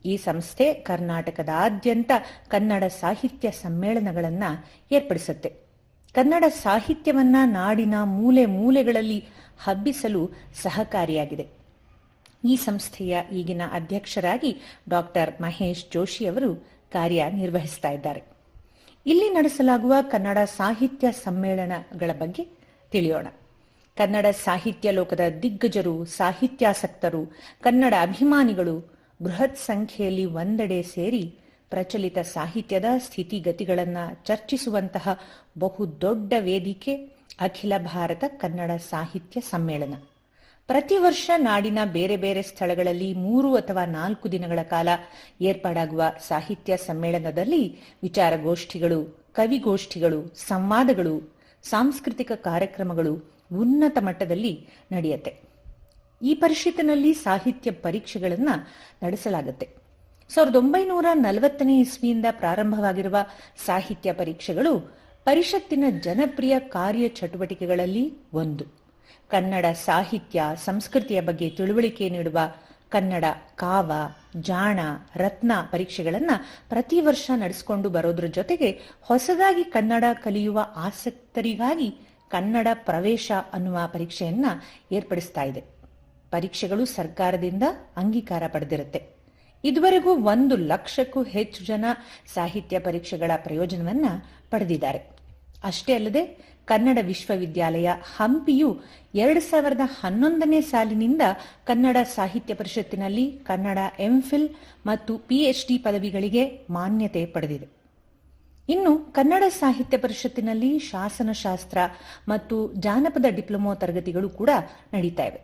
ಈ ಸಂಸ್ಥೆ ಕರ್ನಾಟಕದಾದ್ಯಂತ ಕನ್ನಡ ಸಾಹಿತ್ಯ ಸಮ್ಮೇಳನಗಳನ್ನು ಏರ್ಪಡಿಸುತ್ತೆ. ಕನ್ನಡ ಸಾಹಿತ್ಯವನ್ನ ನಾಡಿನ ಮೂಲೆ ಮೂಲೆಗಳಲ್ಲಿ ಹಬ್ಬಿಸಲು ಸಹಕಾರಿಯಾಗಿದೆ. ಈ ಸಂಸ್ಥೆಯ ಈಗಿನ ಅಧ್ಯಕ್ಷರಾಗಿ ಡಾಕ್ಟರ್ ಮಹೇಶ್ ಜೋಶಿ ಅವರು ಕಾರ್ಯನಿರ್ವಹಿಸ್ತಾ ಇದ್ದಾರೆ. ಇಲ್ಲಿ ನಡೆಸಲಾಗುವ ಕನ್ನಡ ಸಾಹಿತ್ಯ ಸಮ್ಮೇಳನಗಳ ಬಗ್ಗೆ ತಿಳಿಯೋಣ. ಕನ್ನಡ ಸಾಹಿತ್ಯ ಲೋಕದ ದಿಗ್ಗಜರು, ಸಾಹಿತ್ಯಾಸಕ್ತರು, ಕನ್ನಡ ಅಭಿಮಾನಿಗಳು ಬೃಹತ್ ಸಂಖ್ಯೆಯಲ್ಲಿ ಒಂದೆಡೆ ಸೇರಿ ಪ್ರಚಲಿತ ಸಾಹಿತ್ಯದ ಸ್ಥಿತಿಗತಿಗಳನ್ನು ಚರ್ಚಿಸುವಂತಹ ಬಹುದೊಡ್ಡ ವೇದಿಕೆ ಅಖಿಲ ಭಾರತ ಕನ್ನಡ ಸಾಹಿತ್ಯ ಸಮ್ಮೇಳನ. ಪ್ರತಿ ವರ್ಷ ನಾಡಿನ ಬೇರೆ ಬೇರೆ ಸ್ಥಳಗಳಲ್ಲಿ 3 ಅಥವಾ 4 ದಿನಗಳ ಕಾಲ ಏರ್ಪಾಡಾಗುವ ಸಾಹಿತ್ಯ ಸಮ್ಮೇಳನದಲ್ಲಿ ವಿಚಾರಗೋಷ್ಠಿಗಳು, ಕವಿಗೋಷ್ಠಿಗಳು, ಸಂವಾದಗಳು, ಸಾಂಸ್ಕೃತಿಕ ಕಾರ್ಯಕ್ರಮಗಳು ಉನ್ನತ ಮಟ್ಟದಲ್ಲಿ ನಡೆಯುತ್ತೆ. ಈ ಪರಿಷತ್ತಿನಲ್ಲಿ ಸಾಹಿತ್ಯ ಪರೀಕ್ಷೆಗಳನ್ನು ನಡೆಸಲಾಗುತ್ತೆ. 1940ನೇ ಇಸ್ವಿಯಿಂದ ಪ್ರಾರಂಭವಾಗಿರುವ ಸಾಹಿತ್ಯ ಪರೀಕ್ಷೆಗಳು ಪರಿಷತ್ತಿನ ಜನಪ್ರಿಯ ಕಾರ್ಯ ಚಟುವಟಿಕೆಗಳಲ್ಲಿ ಒಂದು. ಕನ್ನಡ ಸಾಹಿತ್ಯ ಸಂಸ್ಕೃತಿಯ ಬಗ್ಗೆ ತಿಳುವಳಿಕೆ ನೀಡುವ ಕನ್ನಡ ಕಾವ, ಜಾಣ, ರತ್ನ ಪರೀಕ್ಷೆಗಳನ್ನು ಪ್ರತಿ ವರ್ಷ ನಡೆಸಿಕೊಂಡು ಬರೋದ್ರ ಜೊತೆಗೆ ಹೊಸದಾಗಿ ಕನ್ನಡ ಕಲಿಯುವ ಆಸಕ್ತರಿಗಾಗಿ ಕನ್ನಡ ಪ್ರವೇಶ ಅನ್ನುವ ಪರೀಕ್ಷೆಯನ್ನ ಏರ್ಪಡಿಸ್ತಾ ಇದೆ. ಪರೀಕ್ಷೆಗಳು ಸರ್ಕಾರದಿಂದ ಅಂಗೀಕಾರ ಪಡೆದಿರುತ್ತೆ. ಇದುವರೆಗೂ 1 ಲಕ್ಷಕ್ಕೂ ಹೆಚ್ಚು ಜನ ಸಾಹಿತ್ಯ ಪರೀಕ್ಷೆಗಳ ಪ್ರಯೋಜನವನ್ನ ಪಡೆದಿದ್ದಾರೆ. ಅಷ್ಟೇ ಅಲ್ಲದೆ ಕನ್ನಡ ವಿಶ್ವವಿದ್ಯಾಲಯ ಹಂಪಿಯು 2011ನೇ ಸಾಲಿನಿಂದ ಕನ್ನಡ ಸಾಹಿತ್ಯ ಪರಿಷತ್ತಿನಲ್ಲಿ ಕನ್ನಡ ಎಂಫಿಲ್ ಮತ್ತು PhD ಪದವಿಗಳಿಗೆ ಮಾನ್ಯತೆ ಪಡೆದಿದೆ. ಇನ್ನು ಕನ್ನಡ ಸಾಹಿತ್ಯ ಪರಿಷತ್ತಿನಲ್ಲಿ ಶಾಸನಶಾಸ್ತ್ರ ಮತ್ತು ಜಾನಪದ ಡಿಪ್ಲೊಮಾ ತರಗತಿಗಳು ಕೂಡ ನಡೀತಾ ಇವೆ.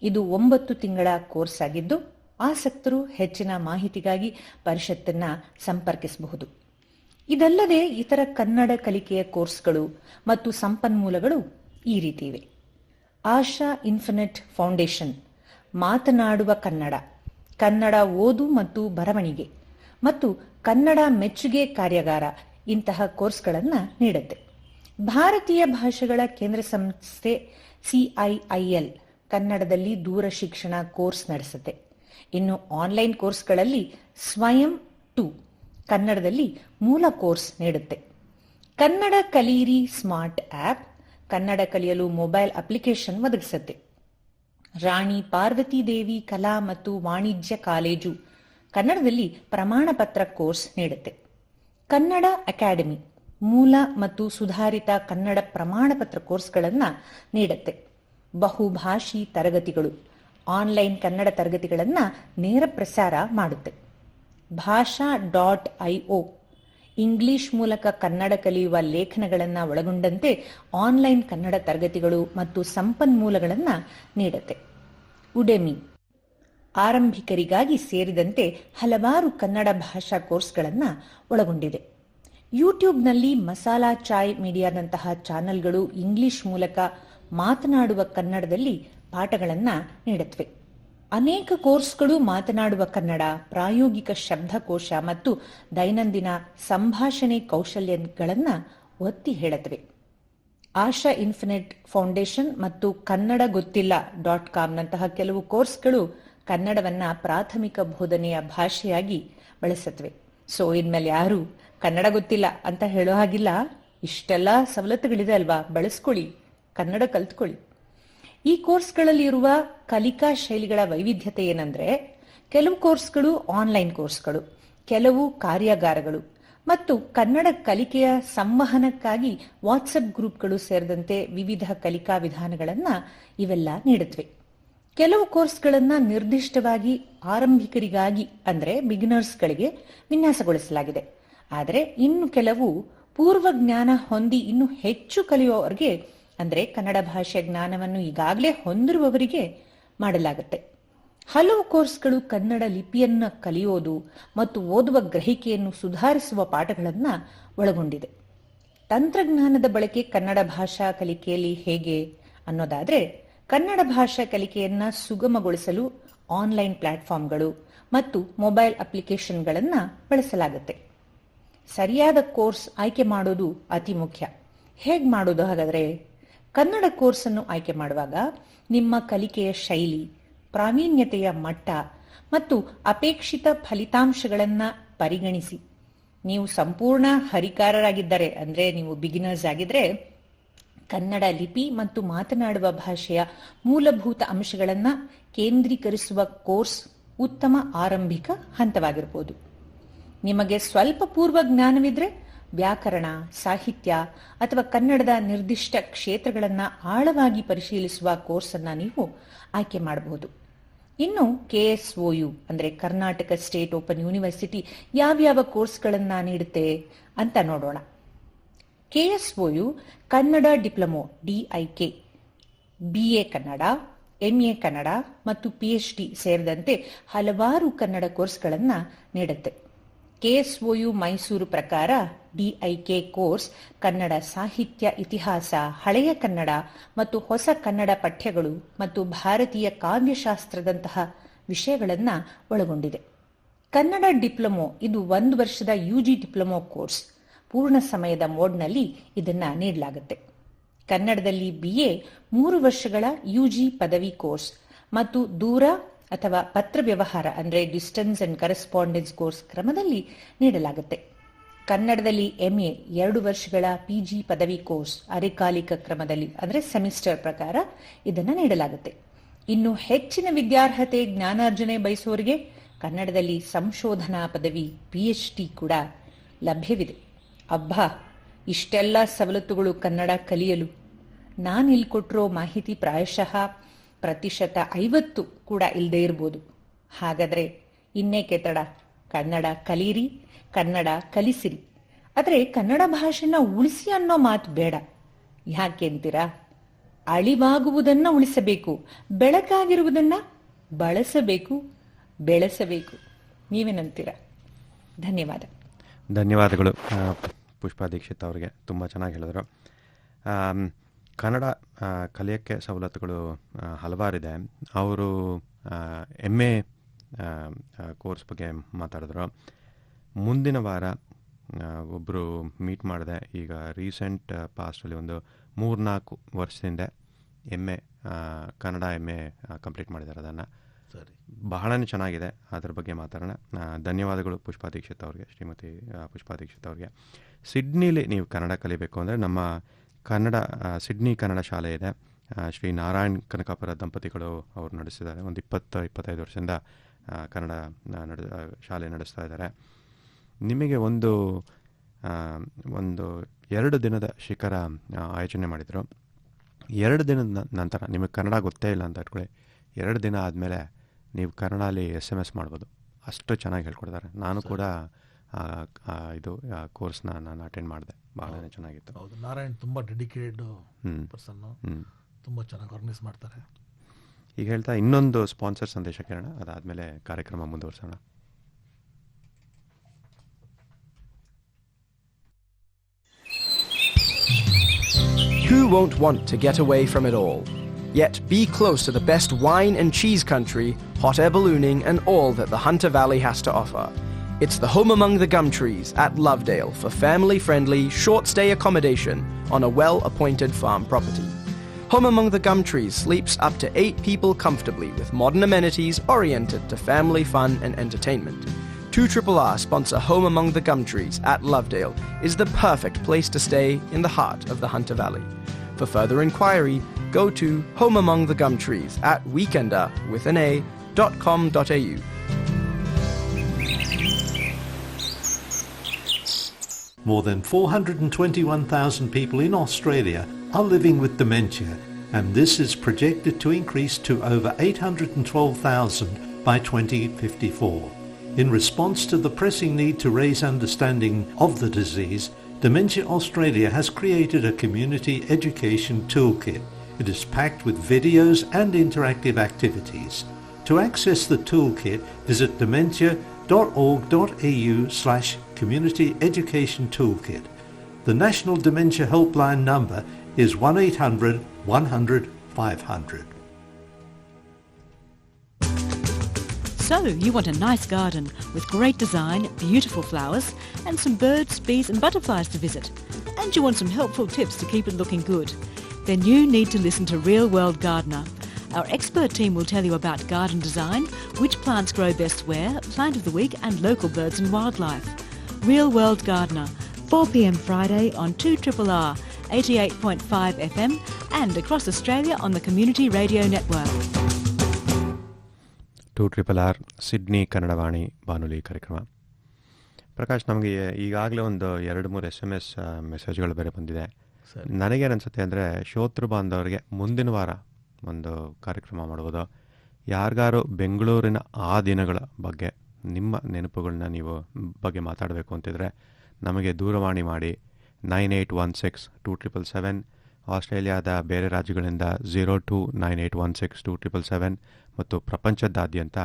ಇದು 9 ತಿಂಗಳ ಕೋರ್ಸ್ ಆಗಿದ್ದು ಆಸಕ್ತರು ಹೆಚ್ಚಿನ ಮಾಹಿತಿಗಾಗಿ ಪರಿಷತ್ತನ್ನ ಸಂಪರ್ಕಿಸಬಹುದು. ಇದಲ್ಲದೆ ಇತರ ಕನ್ನಡ ಕಲಿಕೆಯ ಕೋರ್ಸ್ಗಳು ಮತ್ತು ಸಂಪನ್ಮೂಲಗಳು ಈ ರೀತಿ ಇವೆ. ಆಶಾ ಇನ್ಫಿನಿಟ್ ಫೌಂಡೇಶನ್ ಮಾತನಾಡುವ ಕನ್ನಡ, ಕನ್ನಡ ಓದು ಮತ್ತು ಬರವಣಿಗೆ ಮತ್ತು ಕನ್ನಡ ಮೆಚ್ಚುಗೆ ಕಾರ್ಯಾಗಾರ ಇಂತಹ ಕೋರ್ಸ್ಗಳನ್ನು ನೀಡುತ್ತೆ. ಭಾರತೀಯ ಭಾಷೆಗಳ ಕೇಂದ್ರ ಸಂಸ್ಥೆ CIIL ಕನ್ನಡದಲ್ಲಿ ದೂರ ಶಿಕ್ಷಣ ಕೋರ್ಸ್ ನಡೆಸುತ್ತೆ. ಇನ್ನು ಆನ್ಲೈನ್ ಕೋರ್ಸ್ಗಳಲ್ಲಿ ಸ್ವಯಂ 2 ಕನ್ನಡದಲ್ಲಿ ಮೂಲ ಕೋರ್ಸ್ ನೀಡುತ್ತೆ. ಕನ್ನಡ ಕಲಿಯಿರಿ ಸ್ಮಾರ್ಟ್ ಆಪ್ ಕನ್ನಡ ಕಲಿಯಲು ಮೊಬೈಲ್ ಅಪ್ಲಿಕೇಶನ್ ಒದಗಿಸುತ್ತೆ. ರಾಣಿ ಪಾರ್ವತಿ ದೇವಿ ಕಲಾ ಮತ್ತು ವಾಣಿಜ್ಯ ಕಾಲೇಜು ಕನ್ನಡದಲ್ಲಿ ಪ್ರಮಾಣ ಪತ್ರ ಕೋರ್ಸ್ ನೀಡುತ್ತೆ. ಕನ್ನಡ ಅಕಾಡೆಮಿ ಮೂಲ ಮತ್ತು ಸುಧಾರಿತ ಕನ್ನಡ ಪ್ರಮಾಣ ಪತ್ರ ಕೋರ್ಸ್ಗಳನ್ನು ನೀಡುತ್ತೆ. ಬಹುಭಾಷಿ ತರಗತಿಗಳು ಆನ್ಲೈನ್ ಕನ್ನಡ ತರಗತಿಗಳನ್ನು ನೇರ ಪ್ರಸಾರ ಮಾಡುತ್ತೆ. ಭಾಷಾ.io ಇಂಗ್ಲಿಷ್ ಮೂಲಕ ಕನ್ನಡ ಕಲಿಯುವ ಲೇಖನಗಳನ್ನು ಒಳಗೊಂಡಂತೆ ಆನ್ಲೈನ್ ಕನ್ನಡ ತರಗತಿಗಳು ಮತ್ತು ಸಂಪನ್ಮೂಲಗಳನ್ನು ನೀಡುತ್ತೆ. ಉಡೆಮಿ ಆರಂಭಿಕರಿಗಾಗಿ ಸೇರಿದಂತೆ ಹಲವಾರು ಕನ್ನಡ ಭಾಷಾ ಕೋರ್ಸ್ಗಳನ್ನು ಒಳಗೊಂಡಿದೆ. ಯೂಟ್ಯೂಬ್ನಲ್ಲಿ ಮಸಾಲಾ ಚಾಯ್ ಮೀಡಿಯಾದಂತಹ ಚಾನೆಲ್ಗಳು ಇಂಗ್ಲಿಷ್ ಮೂಲಕ ಮಾತನಾಡುವ ಕನ್ನಡದಲ್ಲಿ ಪಾಠಗಳನ್ನು ನೀಡುತ್ತವೆ. ಅನೇಕ ಕೋರ್ಸ್ಗಳು ಮಾತನಾಡುವ ಕನ್ನಡ, ಪ್ರಾಯೋಗಿಕ ಶಬ್ದಕೋಶ ಮತ್ತು ದೈನಂದಿನ ಸಂಭಾಷಣೆ ಕೌಶಲ್ಯಗಳನ್ನು ಒತ್ತಿ ಹೇಳುತ್ತವೆ. ಆಶಾ ಇನ್ಫಿನಿಟ್ ಫೌಂಡೇಶನ್ ಮತ್ತು ಕನ್ನಡ ಗೊತ್ತಿಲ್ಲ .com ಕೆಲವು ಕೋರ್ಸ್ಗಳು ಕನ್ನಡವನ್ನ ಪ್ರಾಥಮಿಕ ಬೋಧನೆಯ ಭಾಷೆಯಾಗಿ ಬಳಸುತ್ತವೆ. ಸೊ ಇನ್ಮೇಲೆ ಯಾರು ಕನ್ನಡ ಗೊತ್ತಿಲ್ಲ ಅಂತ ಹೇಳೋ ಹಾಗಿಲ್ಲ. ಇಷ್ಟೆಲ್ಲ ಸವಲತ್ತುಗಳಿದೆ ಅಲ್ವಾ, ಬಳಸ್ಕೊಳ್ಳಿ, ಕನ್ನಡ ಕಲ್ತ್ಕೊಳ್ಳಿ. ಈ ಕೋರ್ಸ್ಗಳಲ್ಲಿ ಇರುವ ಕಲಿಕಾ ಶೈಲಿಗಳ ವೈವಿಧ್ಯತೆ ಏನಂದ್ರೆ, ಕೆಲವು ಕೋರ್ಸ್ಗಳು ಆನ್ಲೈನ್ ಕೋರ್ಸ್ಗಳು, ಕೆಲವು ಕಾರ್ಯಾಗಾರಗಳು ಮತ್ತು ಕನ್ನಡ ಕಲಿಕೆಯ ಸಂವಹನಕ್ಕಾಗಿ ವಾಟ್ಸಪ್ ಗ್ರೂಪ್ಗಳು ಸೇರಿದಂತೆ ವಿವಿಧ ಕಲಿಕಾ ವಿಧಾನಗಳನ್ನು ಇವೆಲ್ಲ ನೀಡುತ್ತವೆ. ಕೆಲವು ಕೋರ್ಸ್ಗಳನ್ನು ನಿರ್ದಿಷ್ಟವಾಗಿ ಆರಂಭಿಕರಿಗಾಗಿ ಅಂದರೆ ಬಿಗಿನರ್ಸ್ಗಳಿಗೆ ವಿನ್ಯಾಸಗೊಳಿಸಲಾಗಿದೆ. ಆದರೆ ಇನ್ನು ಕೆಲವು ಪೂರ್ವ ಜ್ಞಾನ ಹೊಂದಿ ಇನ್ನೂ ಹೆಚ್ಚು ಕಲಿಯುವವರಿಗೆ ಅಂದರೆ ಕನ್ನಡ ಭಾಷೆಯ ಜ್ಞಾನವನ್ನು ಈಗಾಗಲೇ ಹೊಂದಿರುವವರಿಗೆ ಮಾಡಲಾಗುತ್ತೆ. ಹಲವು ಕೋರ್ಸ್ಗಳು ಕನ್ನಡ ಲಿಪಿಯನ್ನು ಕಲಿಯೋದು ಮತ್ತು ಓದುವ ಗ್ರಹಿಕೆಯನ್ನು ಸುಧಾರಿಸುವ ಪಾಠಗಳನ್ನು ಒಳಗೊಂಡಿದೆ. ತಂತ್ರಜ್ಞಾನದ ಬಳಕೆ ಕನ್ನಡ ಭಾಷಾ ಕಲಿಕೆಯಲ್ಲಿ ಹೇಗೆ ಅನ್ನೋದಾದ್ರೆ, ಕನ್ನಡ ಭಾಷಾ ಕಲಿಕೆಯನ್ನ ಸುಗಮಗೊಳಿಸಲು ಆನ್ಲೈನ್ ಪ್ಲಾಟ್ಫಾರ್ಮ್ಗಳು ಮತ್ತು ಮೊಬೈಲ್ ಅಪ್ಲಿಕೇಶನ್ಗಳನ್ನ ಬಳಸಲಾಗುತ್ತೆ. ಸರಿಯಾದ ಕೋರ್ಸ್ ಆಯ್ಕೆ ಮಾಡೋದು ಅತಿ ಮುಖ್ಯ. ಹೇಗೆ ಮಾಡೋದು ಹಾಗಾದ್ರೆ? ಕನ್ನಡ ಕೋರ್ಸ್ ಅನ್ನು ಆಯ್ಕೆ ಮಾಡುವಾಗ ನಿಮ್ಮ ಕಲಿಕೆಯ ಶೈಲಿ, ಪ್ರಾವೀಣ್ಯತೆಯ ಮಟ್ಟ ಮತ್ತು ಅಪೇಕ್ಷಿತ ಫಲಿತಾಂಶಗಳನ್ನ ಪರಿಗಣಿಸಿ. ನೀವು ಸಂಪೂರ್ಣ ಹರಿಕಾರರಾಗಿದ್ದರೆ, ಅಂದ್ರೆ ನೀವು ಬಿಗಿನರ್ಸ್ ಆಗಿದ್ರೆ, ಕನ್ನಡ ಲಿಪಿ ಮತ್ತು ಮಾತನಾಡುವ ಭಾಷೆಯ ಮೂಲಭೂತ ಅಂಶಗಳನ್ನ ಕೇಂದ್ರೀಕರಿಸುವ ಕೋರ್ಸ್ ಉತ್ತಮ ಆರಂಭಿಕ ಹಂತವಾಗಿರಬಹುದು. ನಿಮಗೆ ಸ್ವಲ್ಪ ಪೂರ್ವ ಜ್ಞಾನವಿದ್ರೆ ವ್ಯಾಕರಣ, ಸಾಹಿತ್ಯ ಅಥವಾ ಕನ್ನಡದ ನಿರ್ದಿಷ್ಟ ಕ್ಷೇತ್ರಗಳನ್ನ ಆಳವಾಗಿ ಪರಿಶೀಲಿಸುವ ಕೋರ್ಸ್ ಅನ್ನ ನೀವು ಆಯ್ಕೆ ಮಾಡಬಹುದು. ಇನ್ನು KSOU ಅಂದ್ರೆ ಕರ್ನಾಟಕ ಸ್ಟೇಟ್ ಓಪನ್ ಯೂನಿವರ್ಸಿಟಿ ಯಾವ್ಯಾವ ಕೋರ್ಸ್ಗಳನ್ನ ನೀಡುತ್ತೆ ಅಂತ ನೋಡೋಣ. KSOU Kannada diploma DIK, BA Kannada, MA Kannada ಮತ್ತು PhD ಸೇರಿದಂತೆ ಹಲವಾರು ಕನ್ನಡ ಕೋರ್ಸ್ಗಳನ್ನ ನೀಡುತ್ತೆ. KSOU ಮೈಸೂರು ಪ್ರಕಾರ DIK ಕೋರ್ಸ್ ಕನ್ನಡ ಸಾಹಿತ್ಯ, ಇತಿಹಾಸ, ಹಳೆಯ ಕನ್ನಡ ಮತ್ತು ಹೊಸ ಕನ್ನಡ ಪಠ್ಯಗಳು ಮತ್ತು ಭಾರತೀಯ ಕಾವ್ಯಶಾಸ್ತ್ರದಂತಹ ವಿಷಯಗಳನ್ನ ಒಳಗೊಂಡಿದೆ. ಕನ್ನಡ ಡಿಪ್ಲೊಮೊ ಇದು 1 ವರ್ಷದ UG ಡಿಪ್ಲೊಮೊ ಕೋರ್ಸ್. ಪೂರ್ಣ ಸಮಯದ ಮೋಡ್ನಲ್ಲಿ ಇದನ್ನ ನೀಡಲಾಗುತ್ತೆ. ಕನ್ನಡದಲ್ಲಿ BA 3 ವರ್ಷಗಳ UG ಪದವಿ ಕೋರ್ಸ್ ಮತ್ತು ದೂರ ಅಥವಾ ಪತ್ರ ವ್ಯವಹಾರ ಅಂದ್ರೆ ಡಿಸ್ಟೆನ್ಸ್ ಅಂಡ್ ಕರೆಸ್ಪಾಂಡೆನ್ಸ್ ಕೋರ್ಸ್ ಕ್ರಮದಲ್ಲಿ ನೀಡಲಾಗುತ್ತೆ. ಕನ್ನಡದಲ್ಲಿ MA 2 ವರ್ಷಗಳ PG ಪದವಿ ಕೋರ್ಸ್ ಅರೆಕಾಲಿಕ ಕ್ರಮದಲ್ಲಿ ಅಂದ್ರೆ ಸೆಮಿಸ್ಟರ್ ಪ್ರಕಾರ ಇದನ್ನ ನೀಡಲಾಗುತ್ತೆ. ಇನ್ನು ಹೆಚ್ಚಿನ ವಿದ್ಯಾರ್ಹತೆ ಜ್ಞಾನಾರ್ಜನೆ ಬಯಸುವವರಿಗೆ ಕನ್ನಡದಲ್ಲಿ ಸಂಶೋಧನಾ ಪದವಿ PhD ಕೂಡ ಲಭ್ಯವಿದೆ. ಅಬ್ಬಾ, ಇಷ್ಟೆಲ್ಲ ಸವಲತ್ತುಗಳು ಕನ್ನಡ ಕಲಿಯಲು ನಾನಿಲ್ಲಿ ಕೊಟ್ಟಿರೋ ಮಾಹಿತಿ ಪ್ರಾಯಶಃ 50% ಕೂಡ ಇಲ್ಲದೆ ಇರ್ಬೋದು. ಹಾಗಾದ್ರೆ ಇನ್ನೇಕೆ ತಡ? ಕನ್ನಡ ಕಲೀರಿ, ಕನ್ನಡ ಕಲಿಸಿರಿ. ಆದರೆ ಕನ್ನಡ ಭಾಷೆನ ಉಳಿಸಿ ಅನ್ನೋ ಮಾತು ಬೇಡ. ಯಾಕೆ ಅಂತೀರಾ? ಅಳಿವಾಗುವುದನ್ನ ಉಳಿಸಬೇಕು, ಬೆಳಕಾಗಿರುವುದನ್ನ ಬಳಸಬೇಕು, ಬೆಳೆಸಬೇಕು. ನೀವೇನಂತೀರಾ? ಧನ್ಯವಾದ. ಧನ್ಯವಾದಗಳು ಪುಷ್ಪಾ ದೀಕ್ಷಿತ್ ಅವರಿಗೆ. ತುಂಬ ಚೆನ್ನಾಗಿ ಹೇಳಿದ್ರು. ಕನ್ನಡ ಕಲಿಯೋಕ್ಕೆ ಸವಲತ್ತುಗಳು ಹಲವಾರಿದೆ. ಅವರು MA ಕೋರ್ಸ್ ಬಗ್ಗೆ ಮಾತಾಡಿದ್ರು. ಮುಂದಿನ ವಾರ ಒಬ್ಬರು ಮೀಟ್ ಮಾಡಿದೆ. ಈಗ ರೀಸೆಂಟ್ ಪಾಸ್ಟಲ್ಲಿ ಒಂದು 3-4 ವರ್ಷದಿಂದ MA ಕನ್ನಡ MA ಕಂಪ್ಲೀಟ್ ಮಾಡಿದ್ದಾರೆ. ಅದನ್ನು ಸರಿ, ಬಹಳನೇ ಚೆನ್ನಾಗಿದೆ. ಅದ್ರ ಬಗ್ಗೆ ಮಾತಾಡೋಣ. ಧನ್ಯವಾದಗಳು ಪುಷ್ಪಾ ದೀಕ್ಷಿತ್ ಅವ್ರಿಗೆ, ಶ್ರೀಮತಿ ಪುಷ್ಪಾ ದೀಕ್ಷಿತ್ ಅವ್ರಿಗೆ. ಸಿಡ್ನಿಲಿ ನೀವು ಕನ್ನಡ ಕಲಿಬೇಕು ಅಂದರೆ ನಮ್ಮ ಕನ್ನಡ ಸಿಡ್ನಿ ಕನ್ನಡ ಶಾಲೆ ಇದೆ. ಶ್ರೀ ನಾರಾಯಣ್ ಕನಕಾಪುರ ದಂಪತಿಗಳು ಅವರು ನಡೆಸಿದ್ದಾರೆ. ಒಂದು 20-25 ವರ್ಷದಿಂದ ಕನ್ನಡ ಶಾಲೆ ನಡೆಸ್ತಾ ಇದ್ದಾರೆ. ನಿಮಗೆ ಒಂದು 2 ದಿನದ ಶಿಖರ ಆಯೋಜನೆ ಮಾಡಿದರು. 2 ದಿನದ ನಂತರ ನಿಮಗೆ ಕನ್ನಡ ಗೊತ್ತೇ ಇಲ್ಲ ಅಂತ ಇಟ್ಕೊಳ್ಳಿ, 2 ದಿನ ಆದಮೇಲೆ ನೀವು ಕನ್ನಡಲ್ಲಿ SMS ಮಾಡ್ಬೋದು. ಅಷ್ಟು ಚೆನ್ನಾಗಿ ಹೇಳ್ಕೊಡ್ತಾರೆ. ನಾನು ಕೂಡ ಇದು ಕೋರ್ಸ್ನ ನಾನು ಅಟೆಂಡ್ ಮಾಡಿದೆ. ಬಹಳ ಚೆನ್ನಾಗಿತ್ತು. ಹೌದು, ನಾರಾಯಣ್ ತುಂಬ ಡೆಡಿಕೇಟೆಡ್ ಪರ್ಸನ್ನು, ತುಂಬ ಚೆನ್ನಾಗಿ ಆರ್ಗನೈಸ್ ಮಾಡ್ತಾರೆ. ಈಗ ಹೇಳ್ತಾ ಇನ್ನೊಂದು ಸ್ಪಾನ್ಸರ್ ಸಂದೇಶ ಕೇಳೋಣ, ಅದಾದಮೇಲೆ ಕಾರ್ಯಕ್ರಮ ಮುಂದುವರಿಸೋಣ. Who won't want to get away from it all? Yet be close to the best wine and cheese country, hot air ballooning and all that the Hunter Valley has to offer. It's the home among the gum trees at Lovedale for family-friendly, short-stay accommodation on a well-appointed farm property. Home Among the Gum Trees sleeps up to 8 people comfortably with modern amenities oriented to family fun and entertainment. 2RRR sponsor Home Among the Gum Trees at Lovedale is the perfect place to stay in the heart of the Hunter Valley. For further inquiry, go to homeamongthegumtrees at weekender.com.au. More than 421,000 people in Australia are living with dementia, and this is projected to increase to over 812,000 by 2054. In response to the pressing need to raise understanding of the disease, Dementia Australia has created a community education toolkit. It is packed with videos and interactive activities. To access the toolkit, visit dementia.org.au/community education toolkit. The National Dementia Helpline number is 1800 100 500. So, you want a nice garden with great design, beautiful flowers, and some birds, bees and butterflies to visit. And you want some helpful tips to keep it looking good. Then you need to listen to Real World Gardener. Our expert team will tell you about garden design, which plants grow best where, plant of the week and local birds and wildlife. Real World Gardener, 4 p.m. Friday on 2RRR, 88.5 FM and across Australia on the Community Radio Network. 2RRR Sydney Kannadavani ಬಾನುಲಿ ಕಾರ್ಯಕ್ರಮ. ಪ್ರಕಾಶ್, ನಮಗೆ ಈಗಾಗಲೇ ಒಂದು 2-3 SMS ಮೆಸೇಜ್ಗಳು ಬೇರೆ ಬಂದಿದೆ. ನನಗೇನು ಅನಿಸುತ್ತೆ ಅಂದರೆ, ಶ್ರೋತೃ ಬಾಂಧವರಿಗೆ ಮುಂದಿನ ವಾರ ಒಂದು ಕಾರ್ಯಕ್ರಮ ಮಾಡ್ಬೋದು. ಯಾರಿಗಾರು ಬೆಂಗಳೂರಿನ ಆ ದಿನಗಳ ಬಗ್ಗೆ ನಿಮ್ಮ ನೆನಪುಗಳನ್ನ ನೀವು ಬಗ್ಗೆ ಮಾತಾಡಬೇಕು ಅಂತಿದ್ರೆ ನಮಗೆ ದೂರವಾಣಿ ಮಾಡಿ 9816-2777, ಆಸ್ಟ್ರೇಲಿಯಾದ ಬೇರೆ ರಾಜ್ಯಗಳಿಂದ 029816-2777 ಮತ್ತು ಪ್ರಪಂಚದಾದ್ಯಂತ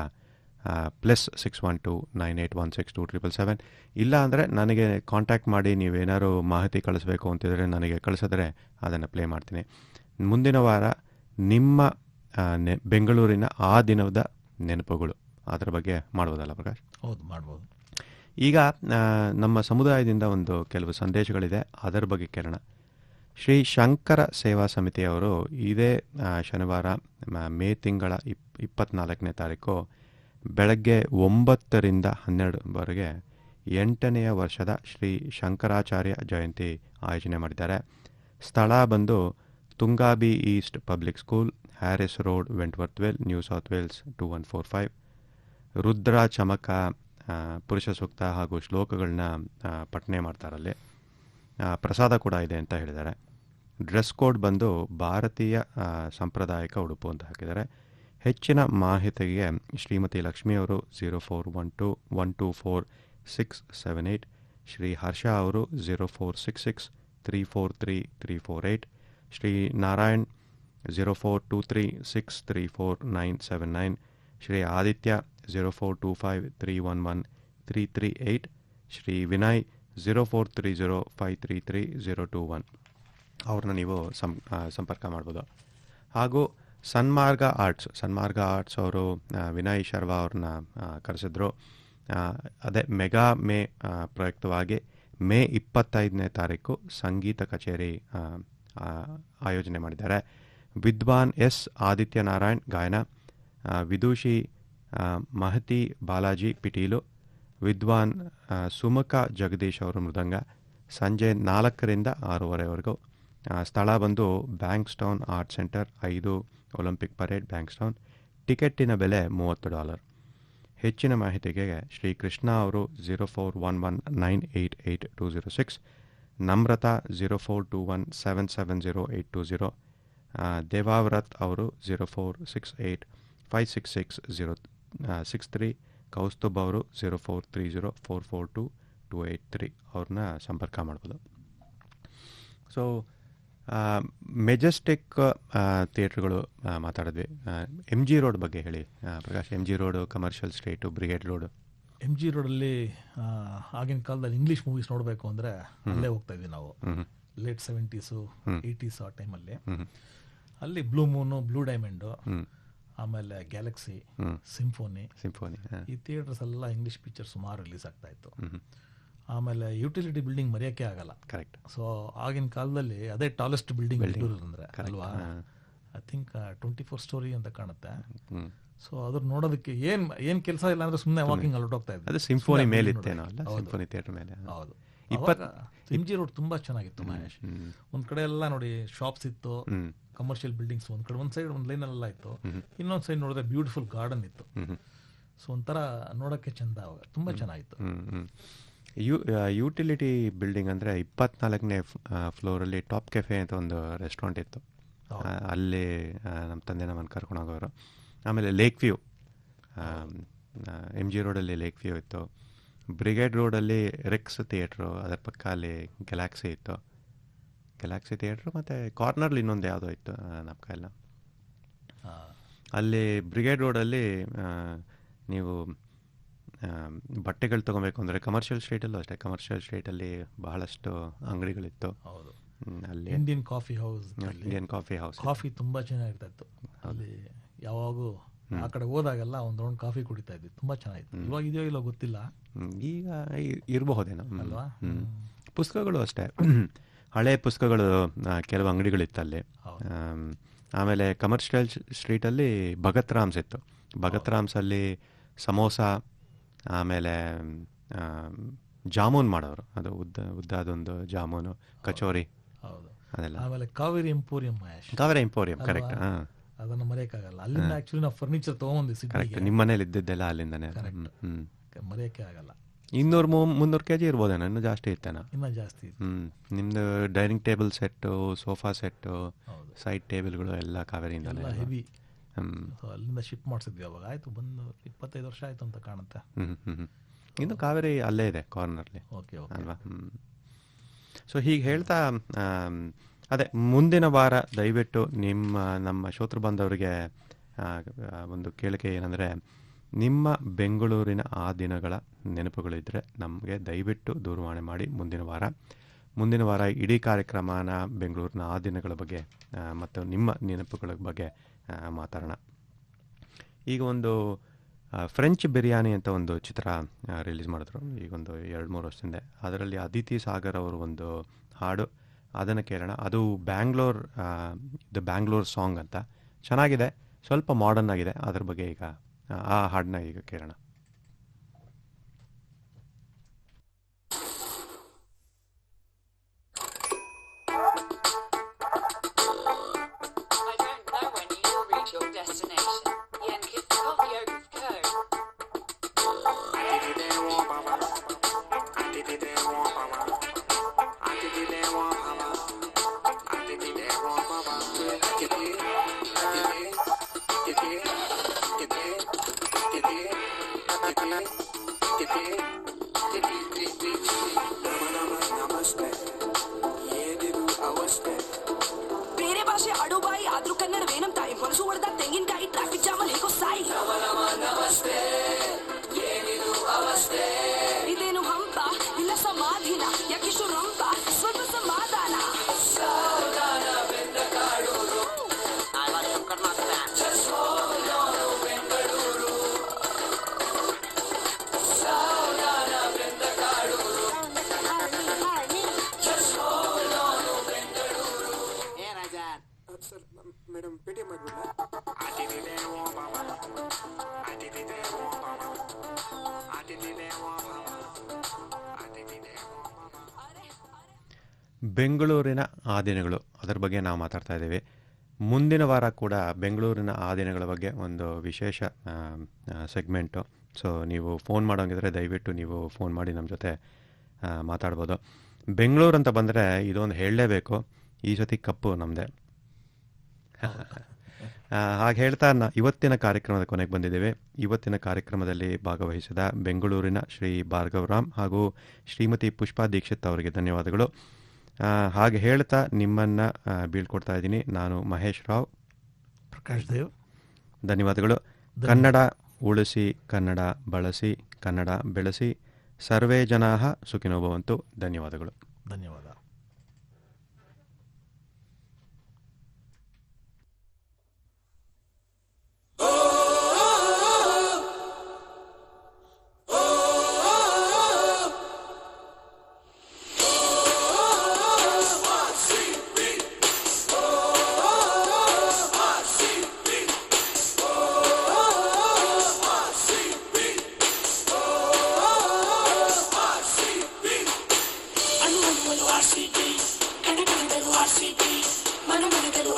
+6129816-2777. ಇಲ್ಲ ಅಂದರೆ ನನಗೆ ಕಾಂಟ್ಯಾಕ್ಟ್ ಮಾಡಿ ನೀವೇನಾದ್ರು ಮಾಹಿತಿ ಕಳಿಸ್ಬೇಕು ಅಂತಿದ್ರೆ ನನಗೆ ಕಳಿಸಿದ್ರೆ ಅದನ್ನು ಪ್ಲೇ ಮಾಡ್ತೀನಿ. ಮುಂದಿನ ವಾರ ನಿಮ್ಮ ಬೆಂಗಳೂರಿನ ಆ ದಿನದ ನೆನಪುಗಳು ಅದರ ಬಗ್ಗೆ ಮಾಡ್ಬೋದಲ್ಲ ಪ್ರಕಾಶ್? ಹೌದು, ಮಾಡ್ಬೋದು. ಈಗ ನಮ್ಮ ಸಮುದಾಯದಿಂದ ಒಂದು ಕೆಲವು ಸಂದೇಶಗಳಿದೆ, ಅದರ ಬಗ್ಗೆ ಕೇಳೋಣ. ಶ್ರೀ ಶಂಕರ ಸೇವಾ ಸಮಿತಿಯವರು ಇದೇ ಶನಿವಾರ ಮೇ ತಿಂಗಳ 24ನೇ ತಾರೀಕು ಬೆಳಗ್ಗೆ 9 ರಿಂದ 12ವರೆಗೆ 8ನೇ ವರ್ಷದ ಶ್ರೀ ಶಂಕರಾಚಾರ್ಯ ಜಯಂತಿ ಆಯೋಜನೆ ಮಾಡಿದ್ದಾರೆ. ಸ್ಥಳ ಬಂದು Toongabbie east public school, Harris road, Wentworthville, New South Wales 2145. Rudra Chamaka, Purusha Sukta ಹಾಗೂ ಶ್ಲೋಕಗಳನ್ನ ಪಠನೆ ಮಾಡ್ತಾರಲ್ಲಿ. ಪ್ರಸಾದ ಕೂಡ ಇದೆ ಅಂತ ಹೇಳಿದ್ದಾರೆ. ಡ್ರೆಸ್ ಕೋಡ್ ಬಂದು ಭಾರತೀಯ ಸಾಂಪ್ರದಾಯಿಕ ಉಡುಪು ಅಂತ ಹಾಕಿದ್ದಾರೆ. ಹೆಚ್ಚಿನ ಮಾಹಿತಿಗೆ ಶ್ರೀಮತಿ ಲಕ್ಷ್ಮಿಯವರು 0412124678, ಶ್ರೀ ಹರ್ಷ ಅವರು 0466343348, ಶ್ರೀ ನಾರಾಯಣ್ 0423634979, ಶ್ರೀ ಆದಿತ್ಯ 0425311338, ಶ್ರೀ ವಿನಯ್ 0430533021 ಅವ್ರನ್ನ ನೀವು ಸಂಪರ್ಕ ಮಾಡ್ಬೋದು. ಹಾಗೂ ಸನ್ಮಾರ್ಗ ಆರ್ಟ್ಸ್ ಅವರು ವಿನಯ್ ಶರ್ವಾ ಅವ್ರನ್ನ ಕರೆಸಿದ್ರು. ಅದೇ ಮೆಗಾ ಮೇ ಪ್ರಯುಕ್ತವಾಗಿ ಮೇ 25ನೇ ತಾರೀಕು ಸಂಗೀತ ಕಚೇರಿ ಆಯೋಜನೆ ಮಾಡಿದ್ದಾರೆ. ವಿದ್ವಾನ್ ಎಸ್ ಆದಿತ್ಯ ನಾರಾಯಣ್ ಗಾಯನ, ವಿದೂಷಿ ಮಹತಿ ಬಾಲಾಜಿ ಪಿಟೀಲು, ವಿದ್ವಾನ್ ಸುಮುಖ ಜಗದೀಶ್ ಅವರು ಮೃದಂಗ. ಸಂಜೆ 4 ರಿಂದ 6:30ವರೆಗೂ. ಸ್ಥಳ ಬಂದು ಬ್ಯಾಂಕ್ಸ್ಟೌನ್ ಆರ್ಟ್ ಸೆಂಟರ್, 5 ಒಲಿಂಪಿಕ್ ಪರೇಡ್, ಬ್ಯಾಂಕ್ಸ್ಟೌನ್. ಟಿಕೆಟ್ಟಿನ ಬೆಲೆ $30. ಹೆಚ್ಚಿನ ಮಾಹಿತಿಗೆ ಶ್ರೀ ಕೃಷ್ಣ ಅವರು 0411988206, ನಮ್ರತಾ 0421770820, ದೇವಾವ್ರತ್ ಅವರು 0468566063, ಕೌಸ್ತುಬ್ ಅವರು 0430442283 ಅವ್ರನ್ನ ಸಂಪರ್ಕ ಮಾಡ್ಬೋದು. ಸೊ ಮೆಜೆಸ್ಟಿಕ್ ಥಿಯೇಟ್ರ್ಗಳು ಮಾತಾಡಿದ್ವಿ. MG ರೋಡ್ ಬಗ್ಗೆ ಹೇಳಿ Prakash. MG road, commercial street, brigade road. MG ರೋಡಲ್ಲಿ ಆಗಿನ ಕಾಲದಲ್ಲಿ ಇಂಗ್ಲೀಷ್ ಮೂವೀಸ್ ನೋಡಬೇಕು ಅಂದರೆ ಅಲ್ಲೇ ಹೋಗ್ತಾ ಇದ್ವಿ ನಾವು. ಲೇಟ್ 70s 80s ಆ ಟೈಮಲ್ಲಿ. ಅಲ್ಲಿ ಬ್ಲೂ ಮೂನು, ಬ್ಲೂ ಡೈಮಂಡು, ಆಮೇಲೆ ಗ್ಯಾಲಕ್ಸಿ, ಸಿಂಫೋನಿ ಈ ಥಿಯೇಟರ್ಸ್ ಎಲ್ಲ ಇಂಗ್ಲೀಷ್ ಪಿಕ್ಚರ್ ಸುಮಾರು ರಿಲೀಸ್ ಆಗ್ತಾ ಇತ್ತು. ಆಮೇಲೆ ಯುಟಿಲಿಟಿ ಬಿಲ್ಡಿಂಗ್ ಮರೆಯೋಕ್ಕೆ ಆಗಲ್ಲ. ಕರೆಕ್ಟ್. ಸೊ ಆಗಿನ ಕಾಲದಲ್ಲಿ ಅದೇ ಟಾಲೆಸ್ಟ್ ಬಿಲ್ಡಿಂಗ್ ಬೆಂಗಳೂರು ಅಂದರೆ ಅಲ್ವಾ. ಐ ಥಿಂಕ್ 24 ಸ್ಟೋರಿ ಅಂತ ಕಾಣುತ್ತೆ. ಸೊ ಅದ್ರ ನೋಡೋದಕ್ಕೆ ಏನ್ ಕೆಲಸ ಇಲ್ಲ ಅಂದ್ರೆ ಸುಮ್ಮನೆ ವಾಕಿಂಗ್ ಅಲ್ಲಿ ಹೊರಟೋಗ್ತಾ ಇದ್ದೆ. ಅದು ಸಿಂಫೋನಿ ಮೇಲೆ ಇತ್ತೇನೋ ಅಲ್ಲ, ಸಿಂಫೋನಿ ಥಿಯೇಟರ್ ಮೇಲೆ. ಹೌದು. MG ರೋಡ್ ತುಂಬಾ ಚೆನ್ನಾಗಿತ್ತು ಮಹೇಶ್. ಒಂದ್ ಕಡೆ ಎಲ್ಲ ನೋಡಿ ಶಾಪ್ಸ್ ಇತ್ತು, ಕಮರ್ಷಿಯಲ್ ಬಿಲ್ಡಿಂಗ್ಸ್ ಒಂದ್ ಕಡೆ, ಒಂದ್ ಸೈಡ್ ಒಂದ್ ಲೈನ್ ಎಲ್ಲ ಇತ್ತು, ಇನ್ನೊಂದ್ ಸೈಡ್ ನೋಡಿದ್ರೆ ಬ್ಯೂಟಿಫುಲ್ ಗಾರ್ಡನ್ ಇತ್ತು. ಸೊ ಒಂಥರ ನೋಡೋಕ್ಕೆ ಚಂದ, ಅವಾಗ ತುಂಬಾ ಚೆನ್ನಾಗಿತ್ತು. ಯುಟಿಲಿಟಿ ಬಿಲ್ಡಿಂಗ್ ಅಂದರೆ 24ನೇ ಫ್ಲೋರಲ್ಲಿ ಟಾಪ್ ಕೆಫೆ ಅಂತ ಒಂದು ರೆಸ್ಟೋರೆಂಟ್ ಇತ್ತು. ಅಲ್ಲಿ ನಮ್ಮ ತಂದೆ ನಮ್ಮನ್ನು ಕರ್ಕೊಂಡು ಹೋಗೋರು. ಆಮೇಲೆ ಲೇಕ್ ವ್ಯೂ, MG ರೋಡಲ್ಲಿ ಲೇಕ್ ವ್ಯೂ ಇತ್ತು. ಬ್ರಿಗೇಡ್ ರೋಡಲ್ಲಿ ರೆಕ್ಸ್ ಥಿಯೇಟ್ರು, ಅದರ ಪಕ್ಕ ಅಲ್ಲಿ ಗ್ಯಾಲಕ್ಸಿ ಇತ್ತು. ಗ್ಯಾಲಕ್ಸಿ ಥಿಯೇಟ್ರು ಮತ್ತು ಕಾರ್ನರ್ಲಿ ಇನ್ನೊಂದು ಯಾವುದೋ ಇತ್ತು ನಮ್ಕ ಎಲ್ಲ. ಅಲ್ಲಿ ಬ್ರಿಗೇಡ್ ರೋಡಲ್ಲಿ ನೀವು ಬಟ್ಟೆಗಳು ತೊಗೊಬೇಕು ಅಂದರೆ ಕಮರ್ಷಿಯಲ್ ಸ್ಟ್ರೀಟಲ್ಲೂ ಅಷ್ಟೇ, ಕಮರ್ಷಿಯಲ್ ಸ್ಟ್ರೀಟಲ್ಲಿ ಬಹಳಷ್ಟು ಅಂಗಡಿಗಳಿತ್ತು. ಹೌದು, ಅಲ್ಲಿ Indian coffee house, Indian coffee house, coffee ತುಂಬ ಚೆನ್ನಾಗಿರ್ತಾ ಇತ್ತು ಅಲ್ಲಿ. ಯಾವಾಗೂ ಆ ಕಡೆ ಹೋದಾಗೆಲ್ಲ ಒಂದು ರೌಂಡ್ ಕಾಫಿ ಕುಡಿತಾ ಇದ್ವಿ, ತುಂಬ ಚೆನ್ನಾಗಿತ್ತು. ಇವಾಗ ಇದೆಯೋ ಇಲ್ಲೋ ಗೊತ್ತಿಲ್ಲ, ಈಗ ಇರಬಹುದೇನೋ ಅಲ್ವಾ. ಪುಸ್ತಕಗಳು ಅಷ್ಟೇ, ಹಳೆ ಪುಸ್ತಕಗಳು ಕೆಲವು ಅಂಗಡಿಗಳಿತ್ತು ಅಲ್ಲಿ. ಆಮೇಲೆ ಕಮರ್ಷಿಯಲ್ ಸ್ಟ್ರೀಟಲ್ಲಿ ಭಗತ್ ರಾಮ್ಸ್ ಇತ್ತು. ಭಗತ್ ರಾಮ್ಸಲ್ಲಿ ಸಮೋಸ, ಆಮೇಲೆ ಜಾಮೂನ್ ಮಾಡೋರು, ಅದು ಉದ್ದಾದೊಂದು ಜಾಮೂನು, ಕಚೋರಿ, ಅದೆಲ್ಲ. ಆಮೇಲೆ Kaveri emporium, Kaveri emporium, correct. ಅದನ್ನು ಮರೆಯೋಕ್ಕಾಗಲ್ಲ. ಅಲ್ಲಿಂದ ಆಕ್ಚುಲಿ ನಾವು ಫರ್ನಿಚರ್ ತೊಗೊಂಡ್ಬಂದ್ವಿ. ಕರೆಕ್ಟ್, ನಿಮ್ಮ ಮನೇಲಿ ಇದ್ದಿದ್ದೆಲ್ಲ ಅಲ್ಲಿಂದನೇ. ಮರೆಯೋಕ್ಕೆ ಆಗಲ್ಲ. 200-300 kg ಇರ್ಬೋದೇನೋ, ಇನ್ನೂ ಜಾಸ್ತಿ ಇತ್ತೇನೋ. ಇನ್ನೂ ಜಾಸ್ತಿ. ನಿಮ್ಮದು dining table set, sofa set, side ಟೇಬಲ್ಗಳು ಎಲ್ಲ ಕಾವೇರಿಯಿಂದಲೇ. ಹೆವಿ. ಅಲ್ಲಿಂದ ಶಿಫ್ಟ್ ಮಾಡಿಸಿದ್ವಿ ಅವಾಗ. ಆಯಿತು, ಬಂದು 25 ವರ್ಷ ಆಯಿತು ಅಂತ ಕಾಣುತ್ತೆ. ಇನ್ನು ಕಾವೇರಿ ಅಲ್ಲೇ ಇದೆ ಕಾರ್ನರ್ಲಿ, ಅಲ್ವಾ. ಸೊ ಹೀಗೆ ಹೇಳ್ತಾ ಅದೇ ಮುಂದಿನ ವಾರ ದಯವಿಟ್ಟು ನಮ್ಮ ಶ್ರೋತೃ ಬಾಂಧವರಿಗೆ ಒಂದು ಕೇಳಿಕೆ ಏನಂದರೆ, ನಿಮ್ಮ ಬೆಂಗಳೂರಿನ ಆ ದಿನಗಳ ನೆನಪುಗಳಿದ್ದರೆ ನಮಗೆ ದಯವಿಟ್ಟು ದೂರವಾಣಿ ಮಾಡಿ. ಮುಂದಿನ ವಾರ ಇಡೀ ಕಾರ್ಯಕ್ರಮನ ಬೆಂಗಳೂರಿನ ಆ ದಿನಗಳ ಬಗ್ಗೆ ಮತ್ತು ನಿಮ್ಮ ನೆನಪುಗಳ ಬಗ್ಗೆ ಮಾತಾಡೋಣ. ಈಗ ಒಂದು ಫ್ರೆಂಚ್ ಬಿರಿಯಾನಿ ಅಂತ ಒಂದು ಚಿತ್ರ ರಿಲೀಸ್ ಮಾಡಿದ್ರು ಈಗೊಂದು 2-3 ವರ್ಷದಿಂದ. ಅದರಲ್ಲಿ ಅದಿತಿ ಸಾಗರ್ ಅವರು ಒಂದು ಹಾಡು, ಅದನ್ನು ಕೇಳೋಣ. ಅದು ಬ್ಯಾಂಗ್ಳೂರ್ ಸಾಂಗ್ ಅಂತ ಚೆನ್ನಾಗಿದೆ, ಸ್ವಲ್ಪ ಮಾಡರ್ನ್ ಆಗಿದೆ. ಅದ್ರ ಬಗ್ಗೆ ಈಗ ಆ ಹಾಡನ್ನ ಈಗ ಕೇಳೋಣ. ಬೇರೆ ಭಾಷೆ ಅಡುಬಾಯಿ ಆದ್ರೂ ಕನ್ನಡವೇನಂತ ಹೊಲಸು ಹೊಡೆದ ತೆಂಗಿನಕಾಯಿ ಟ್ರಾಫಿಕ್ ಜಾಮಲ್ಲಿ ಹೇಗೋ ಸಾಯಿ. ಇದೇನು ಹಂಪ ಇಲ್ಲ ಸಮಾಧಿನ, ಯಾಕಿಷ್ಟು ರಂಪ ಸ್ವಲ್ಪ ಸಮಾಧಾನ. ಮೇಡಮ್ ಪೇಟಿ ಮಾಡ್ಬಿಡ. ಬೆಂಗಳೂರಿನ ಆ ದಿನಗಳು, ಅದರ ಬಗ್ಗೆ ನಾವು ಮಾತಾಡ್ತಾ ಇದ್ದೀವಿ. ಮುಂದಿನ ವಾರ ಕೂಡ ಬೆಂಗಳೂರಿನ ಆ ದಿನಗಳ ಬಗ್ಗೆ ಒಂದು ವಿಶೇಷ ಸೆಗ್ಮೆಂಟು. ಸೊ ನೀವು ಫೋನ್ ಮಾಡೋಂಗಿದ್ರೆ ದಯವಿಟ್ಟು ನೀವು ಫೋನ್ ಮಾಡಿ ನಮ್ಮ ಜೊತೆ ಮಾತಾಡ್ಬೋದು. ಬೆಂಗಳೂರು ಅಂತ ಬಂದರೆ ಇದೊಂದು ಹೇಳಲೇಬೇಕು, ಈ ಸತಿ ಕಪ್ಪು ನಮ್ಮದೇ. ಹಾಗೆ ಹೇಳ್ತಾ ಇವತ್ತಿನ ಕಾರ್ಯಕ್ರಮದ ಕೊನೆಗೆ ಬಂದಿದ್ದೇವೆ. ಇವತ್ತಿನ ಕಾರ್ಯಕ್ರಮದಲ್ಲಿ ಭಾಗವಹಿಸಿದ ಬೆಂಗಳೂರಿನ ಶ್ರೀ ಭಾರ್ಗವರಾಮ್ ಹಾಗೂ ಶ್ರೀಮತಿ ಪುಷ್ಪಾ ದೀಕ್ಷಿತ್ ಅವರಿಗೆ ಧನ್ಯವಾದಗಳು. ಹಾಗೆ ಹೇಳ್ತಾ ನಿಮ್ಮನ್ನು ಬೀಳ್ಕೊಡ್ತಾ ಇದ್ದೀನಿ. ನಾನು ಮಹೇಶ್ ರಾವ್, ಪ್ರಕಾಶ್ ದೇವ್. ಧನ್ಯವಾದಗಳು. ಕನ್ನಡ ಉಳಿಸಿ, ಕನ್ನಡ ಬಳಸಿ, ಕನ್ನಡ ಬೆಳೆಸಿ. ಸರ್ವೇ ಜನಾಃ ಸುಖಿನೋ ಭವಂತು. ಧನ್ಯವಾದಗಳು. ಧನ್ಯವಾದ.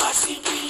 RCB,